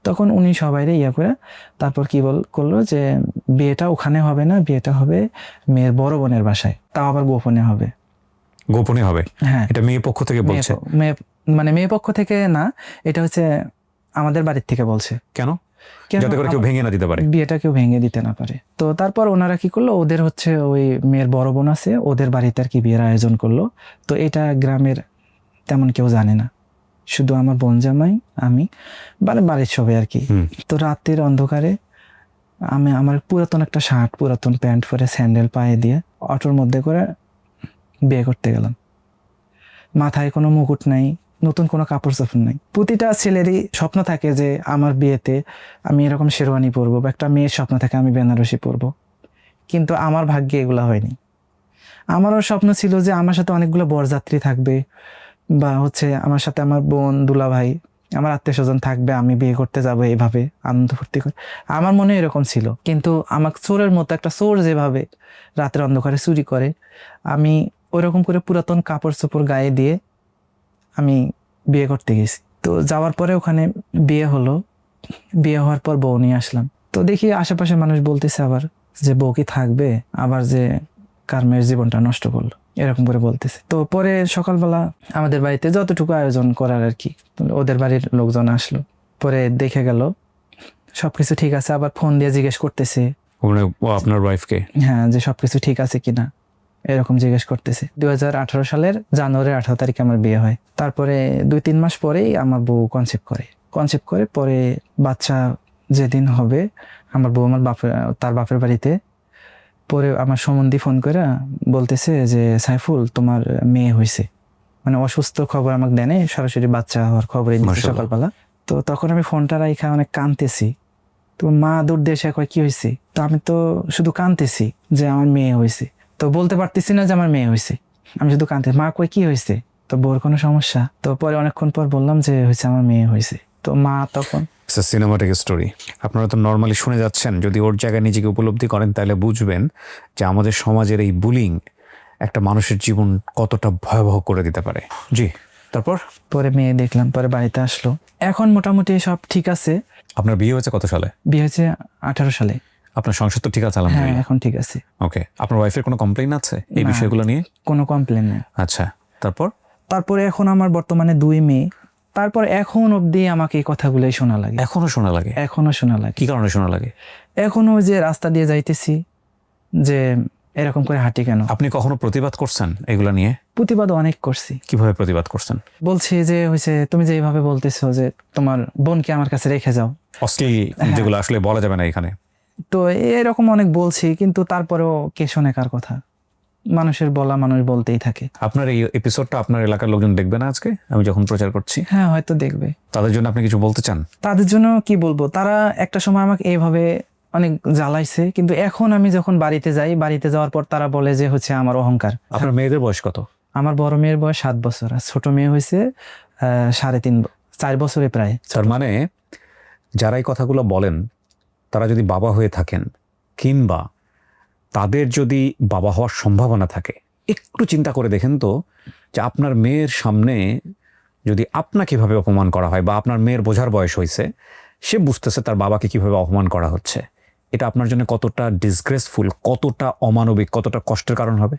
তখন উনি সবাইরে করে তারপর কি করলো যে বিয়েটা ওখানে হবে না, বিয়েটা হবে মেয়ের বড় বোনের বাসায়, তাও আবার গোপনে হবে। গোপনে হবে? হ্যাঁ, এটা মেয়ে পক্ষ থেকে বলছে? মানে মেয়ে পক্ষ থেকে না, এটা হচ্ছে আমাদের বাড়ির থেকে বলছে। কেন? যাতে করে কেউ ভেঙে না দিতে পারে, বিয়েটা কেউ ভেঙে দিতে না পারে। তো তারপর ওনারা কি করলো, ওদের হচ্ছে ওই মেয়ের বড় বোন আছে, ওদের বাড়িতে আর কি বিয়ের আয়োজন করলো। তো এটা গ্রামের তেমন কেউ জানে না, শুধু আমার বোন জামাই, আমি, মানে বাড়ির সবাই আর কি। তো রাতের অন্ধকারে আমি আমার পুরাতন একটা শার্ট, পুরাতন প্যান্ট পরে, স্যান্ডেল পায়ে দিয়ে অটোর মধ্যে করে বিয়ে করতে গেলাম। মাথায় কোনো মুকুট নাই, নতুন কোনো কাপড় চোপড় নাই। প্রতিটা ছেলেরই স্বপ্ন থাকে যে আমার বিয়েতে আমি এরকম শেরওয়ানি পরবো, বা একটা মেয়ের স্বপ্ন থাকে আমি বেনারসি পরবো। কিন্তু আমার ভাগ্যে এগুলো হয়নি। আমারও স্বপ্ন ছিল যে আমার সাথে অনেকগুলো বরযাত্রী থাকবে, বা হচ্ছে আমার সাথে আমার বোন, দুলাভাই, আমার আত্মীয় স্বজন থাকবে, আমি বিয়ে করতে যাবো এইভাবে আনন্দ ফুর্তি করে। আমার মনে এরকম ছিল। কিন্তু আমাকে চোরের মতো, একটা চোর যেভাবে রাতের অন্ধকারে চুরি করে, আমি ওইরকম করে পুরাতন কাপড় চোপড় গায়ে দিয়ে আমি বিয়ে করতে গেছি। তো যাওয়ার পরে ওখানে বিয়ে হলো, বিয়ে হওয়ার পর বউ নিয়ে আসলাম। তো দেখি আশেপাশে মানুষ বলতেছে আবার যে বউ কি থাকবে, আবার যে কার মেয়ের জীবনটা নষ্ট করলো, এরকম করে বলতেছে। তো পরে সকালবেলা আমাদের বাড়িতে যতটুকু আয়োজন করার আর কি, ওদের বাড়ির লোকজন আসলো, পরে দেখে গেল সবকিছু ঠিক আছে। আবার ফোন দিয়ে জিজ্ঞেস করতেছে আপনার ওয়াইফকে, হ্যাঁ, যে সবকিছু ঠিক আছে কিনা, এরকম জিজ্ঞেস করতেছে। 2018 সালের জানুয়ারির 18 তারিখে আমার বিয়ে হয়। তারপরে 2-3 মাস পরেই আমার বউ কনসেপ্ট করে পরে বাচ্চা যেদিন হবে, আমার বউ আমার তার বাপের বাড়িতে। পরে আমার সম্বন্ধী ফোন করে বলতেছে যে সাইফুল তোমার মেয়ে হয়েছে, মানে অসুস্থ খবর আমাকে দেনে, সরাসরি বাচ্চা হওয়ার খবর এনেছে সকালবেলা। তো তখন আমি ফোনটা রাইখা অনেক কাঁদতেছি। তো মা দূর দেশে কয় কি হয়েছে, তো আমি তো শুধু কাঁদতেছি যে আমার মেয়ে হয়েছে, তো বলতে পারতেছি না যে আমার মেয়ে হয়েছে, আমি শুধু কাঁদতে। মা কয় কি হয়েছে, তো বউর কোনো সমস্যা? তো পরে অনেকক্ষণ পর বললাম যে হয়েছে আমার মেয়ে হয়েছে। তো মা তখন সিনেমাটিক স্টোরি আপনারা তো নর্মালি শুনে যাচ্ছেন, যদি ওর জায়গায় নিজেকে উপলব্ধি করেন তাহলে বুঝবেন যে আমাদের সমাজের এই বুলিং একটা মানুষের জীবন কতটা ভয়াবহ করে দিতে পারে। জি, তারপর পরে মেয়ে দেখলাম, পরে বাড়িতে আসলো, এখন মোটামুটি সব ঠিক আছে। আপনার বিয়ে হয়েছে কত সালে? বিয়ে হয়েছে 18 সালে। আপনার সংসার তো ঠিক আছে হ্যাঁ, আলহামদুলিল্লাহ? এখন ঠিক আছে। ওকে, আপনার ওয়াইফের কোনো কমপ্লেইন আছে এই না, বিষয়গুলো নিয়ে? কোনো কমপ্লেন নেই। আচ্ছা, তারপরে এখন আমার বর্তমানে 2 মেয়ে। তারপর এখন অবধি আমাকে এই কথাগুলোই শোনা লাগে। এখনো শোনা লাগে? এখনো শোনা লাগে। কি কারণে শোনা লাগে? এখনো যে রাস্তা দিয়ে যাইতেছি যে এরকম করে হাঁটি কেন। আপনি কখনো প্রতিবাদ করছেন এগুলা নিয়ে? প্রতিবাদ অনেক করছি। কিভাবে প্রতিবাদ করছেন? বলছি যে হয়েছে তুমি যে এইভাবে বলতেছো যে তোমার বোনকে আমার কাছে রেখে যাও, অশ্লীল যেগুলো আসলে বলা যাবে না এখানে। তো এরকম অনেক বলছি, কিন্তু তারপরেও কে শোনে কার কথা? মানুষের বলা মানুষ বলতেই থাকে। আপনার এই এপিসোডটা আপনার এলাকার লোকজন দেখবে না আজকে আমি যখন প্রচার করছি? হ্যাঁ, হয়তো দেখবে। তাদের জন্য আপনি কিছু বলতে চান? তাদের জন্য কি বলবো, তারা একটা সময় আমাকে এইভাবে অনেক জ্বালাইছে, কিন্তু এখন আমি যখন বাড়িতে যাই, বাড়িতে যাওয়ার পর তারা বলে যে হচ্ছে আমার অহংকার। আপনার মেয়েদের বয়স কত? আমার বড় মেয়ের বয়স 7 বছর, আর ছোট মেয়ে হয়েছে 4 বছরে প্রায়। তার মানে যারা এই কথাগুলো বলেন তারা যদি বাবা হয়ে থাকেন, কিংবা তাদের যদি বাবা হওয়ার সম্ভাবনা থাকে, একটু চিন্তা করে দেখেন তো যে আপনার মেয়ের সামনে যদি আপনাকে এভাবে অপমান করা হয়, বা আপনার মেয়ের বোঝার বয়স হয়েছে, সে বুঝতেছে তার বাবাকে কিভাবে অপমান করা হচ্ছে, এটা আপনার জন্য কতটা ডিসগ্রেসফুল, কতটা অমানবিক, কতটা কষ্টের কারণ হবে।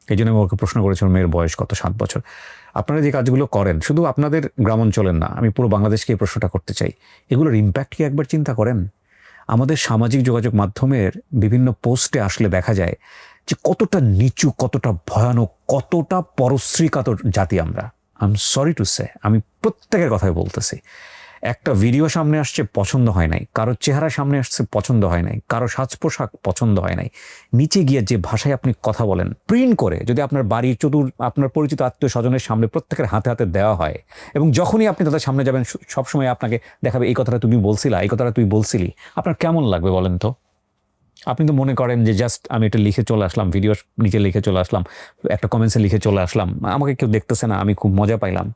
এই জন্য আমি ওকে প্রশ্ন করেছি ওর মেয়ের বয়স কত, 7 বছর। আপনারা যে কাজগুলো করেন শুধু আপনাদের গ্রামাঞ্চলের না, আমি পুরো বাংলাদেশকে এই প্রশ্নটা করতে চাই, এগুলোর ইম্প্যাক্ট কি একবার চিন্তা করেন? আমাদের সামাজিক যোগাযোগ মাধ্যমের বিভিন্ন পোস্টে আসলে দেখা যায় যে কতটা নিচু, কতটা ভয়ানক, কতটা পরশ্রীকাতর জাতি আমরা। I am sorry to say, আমি প্রত্যেকের কথাই বলতেছি। একটা ভিডিও সামনে আসছে পছন্দ হয় নাই, কারো চেহারা সামনে আসছে পছন্দ হয় নাই, কারো সাজ পোশাক পছন্দ হয় নাই, নিচে গিয়ে যে ভাষায় আপনি কথা বলেন প্রিন্ট করে যদি আপনার বাড়ির আপনার পরিচিত আত্মীয় স্বজনের সামনে প্রত্যেকের হাতে হাতে দেওয়া হয়, এবং যখনই আপনি তাদের সামনে যাবেন সবসময় আপনাকে দেখাবে এই কথাটা তুমি বলছিলা, এই কথাটা তুই বলছিলি, আপনার কেমন লাগবে বলেন তো? আপনি তো মনে করেন যে জাস্ট আমি এটা লিখে চলে আসলাম, ভিডিও নিচে লিখে চলে আসলাম, একটা কমেন্টসে লিখে চলে আসলাম, আমাকে কেউ দেখতেছে না, আমি খুব মজা পাইলাম।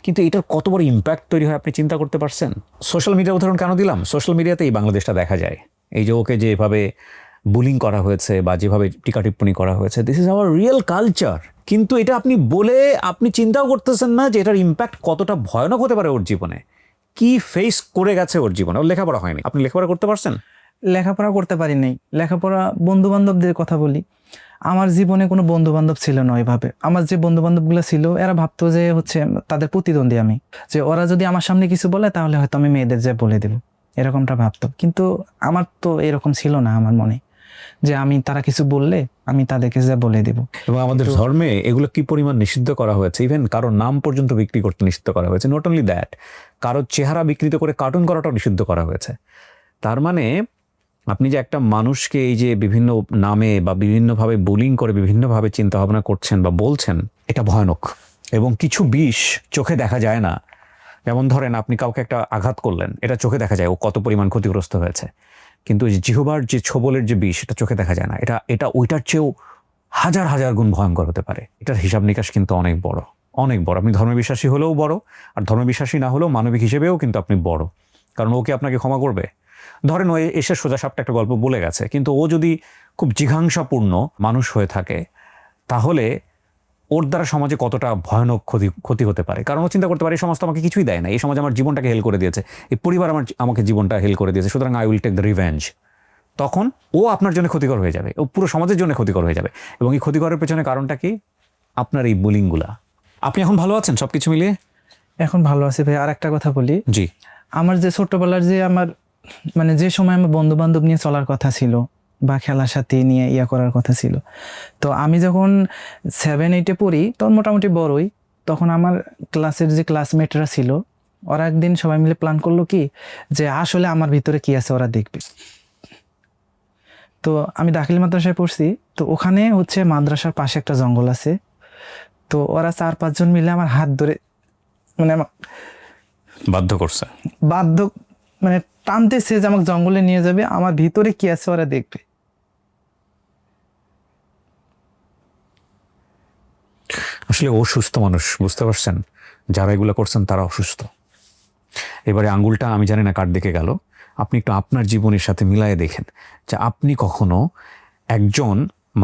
কিন্তু এটার কত বড় ইম্প্যাক্ট তৈরি হয় আপনি চিন্তা করতে পারছেন? সোশ্যাল মিডিয়ার উদাহরণ কেন দিলাম? সোশ্যাল মিডিয়াতে এই বাংলাদেশটা দেখা যায়। এই যে ওকে যেভাবে বুলিং করা হয়েছে বা যেভাবে টিকা টিপ্পণী করা হয়েছে, this is our real culture. কিন্তু এটা আপনি বলে আপনি চিন্তাও করতেছেন না যে এটার ইম্প্যাক্ট কতটা ভয়ানক হতে পারে ওর জীবনে, কি ফেস করে গেছে ওর জীবনে। ওর লেখাপড়া হয়নি, আপনি লেখাপড়া করতে পারছেন? লেখাপড়া করতে পারি নাই। লেখাপড়া, বন্ধু বান্ধবদের কথা বলি, আমার জীবনে কোনো বন্ধু বান্ধব ছিল না ওইভাবে। আমার যে বন্ধু বান্ধবগুলো ছিল এরা ভাবতো যে হচ্ছে তাদের প্রতিদ্বন্দ্বী আমি, যে ওরা যদি আমার সামনে কিছু বলে তাহলে হয়তো আমি মেয়েদের যে বলে দেব, এরকমটা ভাবতো। কিন্তু আমার তো এরকম ছিল না আমার মনে, যে আমি তারা কিছু বললে আমি তাদেরকে যে বলে দেব। এবং আমাদের ধর্মে এগুলো কি পরিমাণ নিষিদ্ধ করা হয়েছে, ইভেন কারোর নাম পর্যন্ত বিক্রি করতে নিষিদ্ধ করা হয়েছে। নট অনলি দ্যাট, কারোর চেহারা বিকৃত করে কার্টুন করাটাও নিষিদ্ধ করা হয়েছে। তার মানে আপনি যে একটা মানুষকে এই যে বিভিন্ন নামে বা বিভিন্নভাবে বুলিং করে বিভিন্নভাবে চিন্তা ভাবনা করছেন বা বলছেন, এটা ভয়ানক। এবং কিছু বিষ চোখে দেখা যায় না। যেমন ধরেন আপনি কাউকে একটা আঘাত করলেন, এটা চোখে দেখা যায় ও কত পরিমাণ ক্ষতিগ্রস্ত হয়েছে, কিন্তু ওই যে জিহ্বার যে ছোবলের যে বিষ, এটা চোখে দেখা যায় না। এটা ওইটার চেয়েও হাজার হাজার গুণ ভয়ঙ্কর হতে পারে। এটার হিসাব নিকাশ কিন্তু অনেক বড়, অনেক বড়। আপনি ধর্মবিশ্বাসী হলেও বড়, আর ধর্মবিশ্বাসী না হলেও মানবিক হিসেবেও কিন্তু আপনি বড়। কারণ ও কি আপনাকে ক্ষমা করবে? ধরেন ও এসে সোজা সাপটা একটা গল্প বলে গেছে, কিন্তু ও যদি খুব জিঘাংসাপূর্ণ মানুষ হয়ে থাকে, তাহলে ওর দ্বারা সমাজে কতটা ভয়ানক ক্ষতি হতে পারে। কারণ ও চিন্তা করতে পারে এই সমাজ তো আমাকে কিছুই দেয় না, এই সমাজ আমার জীবনটাকে হেল করে দিয়েছে, এই পরিবার আমাকে জীবনটা হেল করে দিয়েছে, সুতরাং I will take the revenge. তখন ও আপনার জন্য ক্ষতিকর হয়ে যাবে, ও পুরো সমাজের জন্য ক্ষতিকর হয়ে যাবে। এবং এই ক্ষতিকরের পেছনে কারণটা কি? আপনার এই বুলিংগুলা। আপনি এখন ভালো আছেন সবকিছু মিলিয়ে? এখন ভালো আছি ভাই। আর একটা কথা বলি, জি। আমার যে ছোটবেলার যে আমার মানে যে সময় আমার বন্ধু বান্ধব নিয়ে চলার কথা ছিল বা খেলার সাথে নিয়ে ইয়া করার কথা ছিল, তো আমি যখন 7-8-এ পড়ি তখন মোটামুটি বড়ই, তখন আমার ক্লাসের যে ক্লাসমেটরা ছিল ওরা একদিন সবাই মিলে প্ল্যান করলো কি যে আসলে আমার ভিতরে কি আছে ওরা দেখবে। তো আমি দাখিল মাদ্রাসায় পড়ছি, তো ওখানে হচ্ছে মাদ্রাসার পাশে একটা জঙ্গল আছে, তো ওরা 4-5 জন মিলে আমার হাত ধরে মানে বাধ্য করছে, বাধ্য মানে টানতেছে যে আমাকে জঙ্গলে নিয়ে যাবে, আমার ভিতরে কি আছে ওরা দেখবে। আসলে ও সুস্থ মানুষ, বুঝতে পারছেন? যারা এগুলো করছেন তারা অসুস্থ। এবারে আঙ্গুলটা আমি জানি না কার দিকে গেল, আপনি একটু আপনার জীবনের সাথে মিলায়ে দেখেন যে আপনি কখনো একজন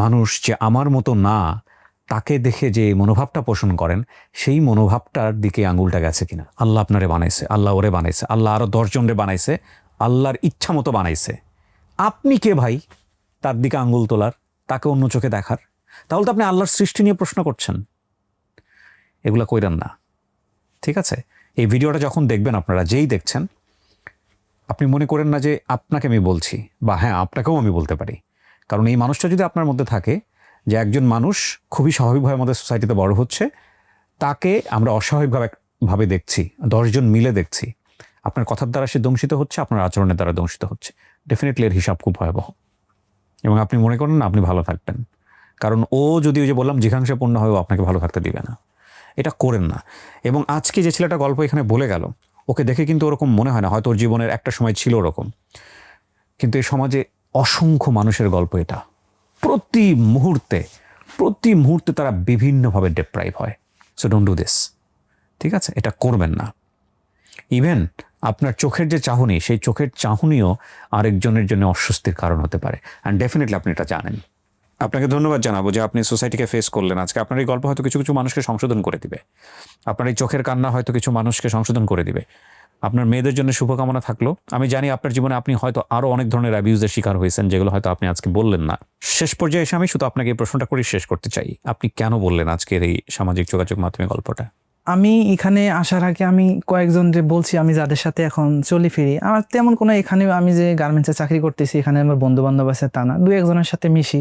মানুষ যে আমার মতো না, তাকে দেখে যে মনোভাবটা পোষণ করেন, সেই মনোভাবটার দিকে আঙ্গুলটা গেছে কিনা। আল্লাহ আপনারে বানাইছে, আল্লাহ ওরে বানাইছে, আল্লাহ আরো 10 জনরে বানাইছে, আল্লাহর ইচ্ছা মতো বানাইছে। আপনি কে ভাই তার দিকে আঙ্গুল তোলার, তাকে অন্য চোখে দেখার? তাহলে তো আপনি আল্লাহর সৃষ্টি নিয়ে প্রশ্ন করছেন। এগুলা কইরেন না, ঠিক আছে? এই ভিডিওটা যখন দেখবেন, আপনারা যেই দেখছেন, আপনি মনে করেন না যে আপনাকে আমি বলছি, বা হ্যাঁ আপনাকেও আমি বলতে পারি। কারণ এই মানুষটা যদি আপনার মধ্যে থাকে, যে একজন মানুষ খুবই স্বাভাবিকভাবে আমাদের সোসাইটিতে বড় হচ্ছে, তাকে আমরা অস্বাভাবিকভাবে দেখছি, 10 জন মিলে দেখছি, আপনার কথার দ্বারা সে দংশিত হচ্ছে, আপনার আচরণের দ্বারা দংশিত হচ্ছে। ডেফিনেটলি এর হিসাব খুব ভয়াবহ। এবং আপনি মনে করেন না আপনি ভালো থাকবেন, কারণ ও যদি ওই যে বললাম জিঘাংসাপূর্ণ হয়েও আপনাকে ভালো থাকতে দিবে না। এটা করেন না। এবং আজকে যে ছেলেটা গল্প এখানে বলে গেল, ওকে দেখে কিন্তু ওরকম মনে হয় না, হয়তো ওর জীবনের একটা সময় ছিল ওরকম, কিন্তু এই সমাজে অসংখ্য মানুষের গল্প এটা। প্রতি মুহূর্তে তারা বিভিন্নভাবে ডিপ্রাইভ হয়। সো ডোন্ট ডু দিস, ঠিক আছে? এটা করবেন না। ইভেন আপনার চোখের যে চাহনি, সেই চোখের চাহনিও আরেকজনের জন্য অস্বস্তির কারণ হতে পারে। অ্যান্ড ডেফিনেটলি আপনি এটা জানেন। আপনাকে ধন্যবাদ জানাবো যে আপনি সোসাইটিকে ফেস করলেন আজকে। আপনার এই গল্প হয়তো কিছু কিছু মানুষকে সংশোধন করে দিবে, আপনার এই চোখের কান্না হয়তো কিছু মানুষকে সংশোধন করে দিবে। আপনার মেয়েদের জন্য শুভকামনা থাকলো। আমি জানি আপনার জীবনে আপনি হয়তো আরো অনেক ধরনের অ্যাবিউজের শিকার হয়েছেন, যেগুলো হয়তো আপনি আজকে বললেন না। শেষ পর্যায়ে এসে আমি শুধু আপনাকে এই প্রশ্নটা করে শেষ করতে চাই, আপনি কেন বললেন আজকের এই সামাজিক যোগাযোগ মাধ্যমে গল্পটা? আমি এখানে আসার আগে আমি কয়েকজন যে বলছি, আমি যাদের সাথে এখন চলি ফিরি, আমার তেমন কোনো, এখানে আমি যে গার্মেন্টসে চাকরি করতেছি এখানে আমার বন্ধু বান্ধব আছে তা না, 2-1 জনের সাথে মিশি।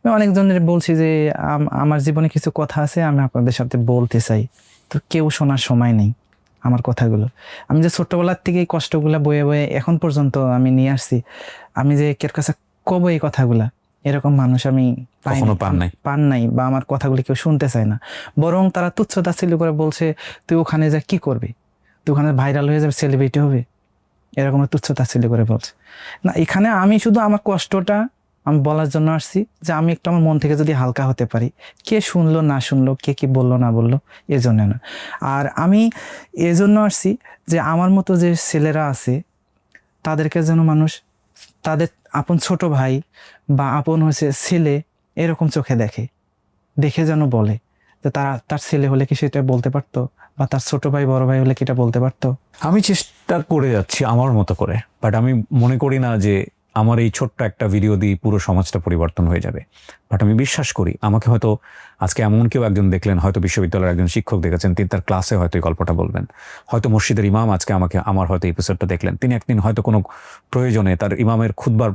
আমি অনেকজনের বলছি যে আমার জীবনে কিছু কথা আছে, আমি আপনাদের সাথে বলতে চাই, তো কেউ শোনার সময় নেই আমার কথাগুলো। আমি যে ছোট্টবেলার থেকে এই কষ্টগুলা বয়ে বয়ে এখন পর্যন্ত আমি নিয়ে আসছি, আমি যে কের কাছে কব এই কথাগুলা, এরকম মানুষ আমি কখনো পান নাই? পান নাই, বা আমার কথাগুলি কেউ শুনতে চায় না। বরং তারা তুচ্ছ তাচ্ছিল্য করে বলছে, তুই ওখানে যা কি করবি, তুই ওখানে ভাইরাল হয়ে যাবে, সেলিব্রিটি হবে, এরকম তুচ্ছ তাচ্ছিল্য করে বলছে। না, এখানে আমি শুধু আমার কষ্টটা আমি বলার জন্য আসছি, যে আমি একটু আমার মন থেকে যদি হালকা হতে পারি, কে শুনলো না শুনলো, কে কি বললো না বললো, এজন্য না। আর আমি এজন্য আসছি যে আমার মতো যে ছেলেরা আছে তাদেরকে যেন মানুষ তাদের আপন ছোট ভাই বা আপন হচ্ছে ছেলে এরকম চোখে দেখে, দেখে যেন বলে যে তার ছেলে হলে কি সেটা বলতে পারতো, বা তার ছোট ভাই বড় ভাই হলে কি এটা বলতে পারতো। আমি চেষ্টা করে যাচ্ছি আমার মতো করে, বাট আমি মনে করি না যে আমার এই ছোট্ট একটা ভিডিও দিয়ে পুরো সমাজটা পরিবর্তন হয়ে যাবে। বাট আমি বিশ্বাস করি আমাকে হয়তো আজকে এমন কেউ একজন দেখলেন, হয়তো বিশ্ববিদ্যালয়ের একজন শিক্ষক দেখেছেন, তিনি তার ক্লাসে হয়তো এই গল্পটা বলবেন। হয়তো মসজিদের ইমাম আজকে আমার হয়তো এপিসোডটা দেখলেন, তিনি একদিন হয়তো কোনো প্রয়োজনে তার ইমামের খুতবার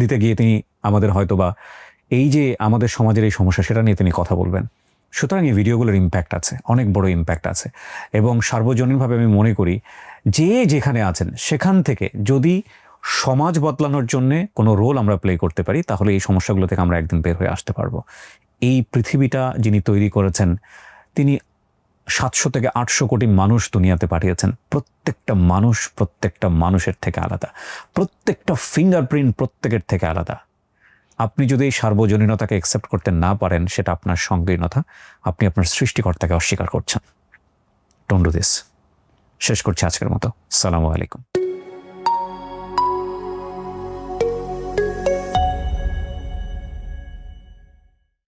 দিতে গিয়ে তিনি আমাদের হয়তো বা এই যে আমাদের সমাজের এই সমস্যা সেটা নিয়ে তিনি কথা বলবেন। সুতরাং এই ভিডিওগুলোর ইম্প্যাক্ট আছে, অনেক বড় ইম্প্যাক্ট আছে। এবং সার্বজনীনভাবে আমি মনে করি যে যেখানে আছেন সেখান থেকে যদি সমাজ বদলানোর জন্যে কোনো রোল আমরা প্লে করতে পারি, তাহলে এই সমস্যাগুলো থেকে আমরা একদিন বের হয়ে আসতে পারবো। এই পৃথিবীটা যিনি তৈরি করেছেন, তিনি 700 থেকে 800 কোটি মানুষ দুনিয়াতে পাঠিয়েছেন। প্রত্যেকটা মানুষের থেকে আলাদা, প্রত্যেকটা ফিঙ্গারপ্রিন্ট প্রত্যেকের থেকে আলাদা। আপনি যদি এই সার্বজনীনতাকে অ্যাকসেপ্ট করতে না পারেন, সেটা আপনার সংকীর্ণতা, আপনি আপনার সৃষ্টিকর্তাকে অস্বীকার করছেন। Don't do this. শেষ করছি আজকের মতো। আসসালামু আলাইকুম।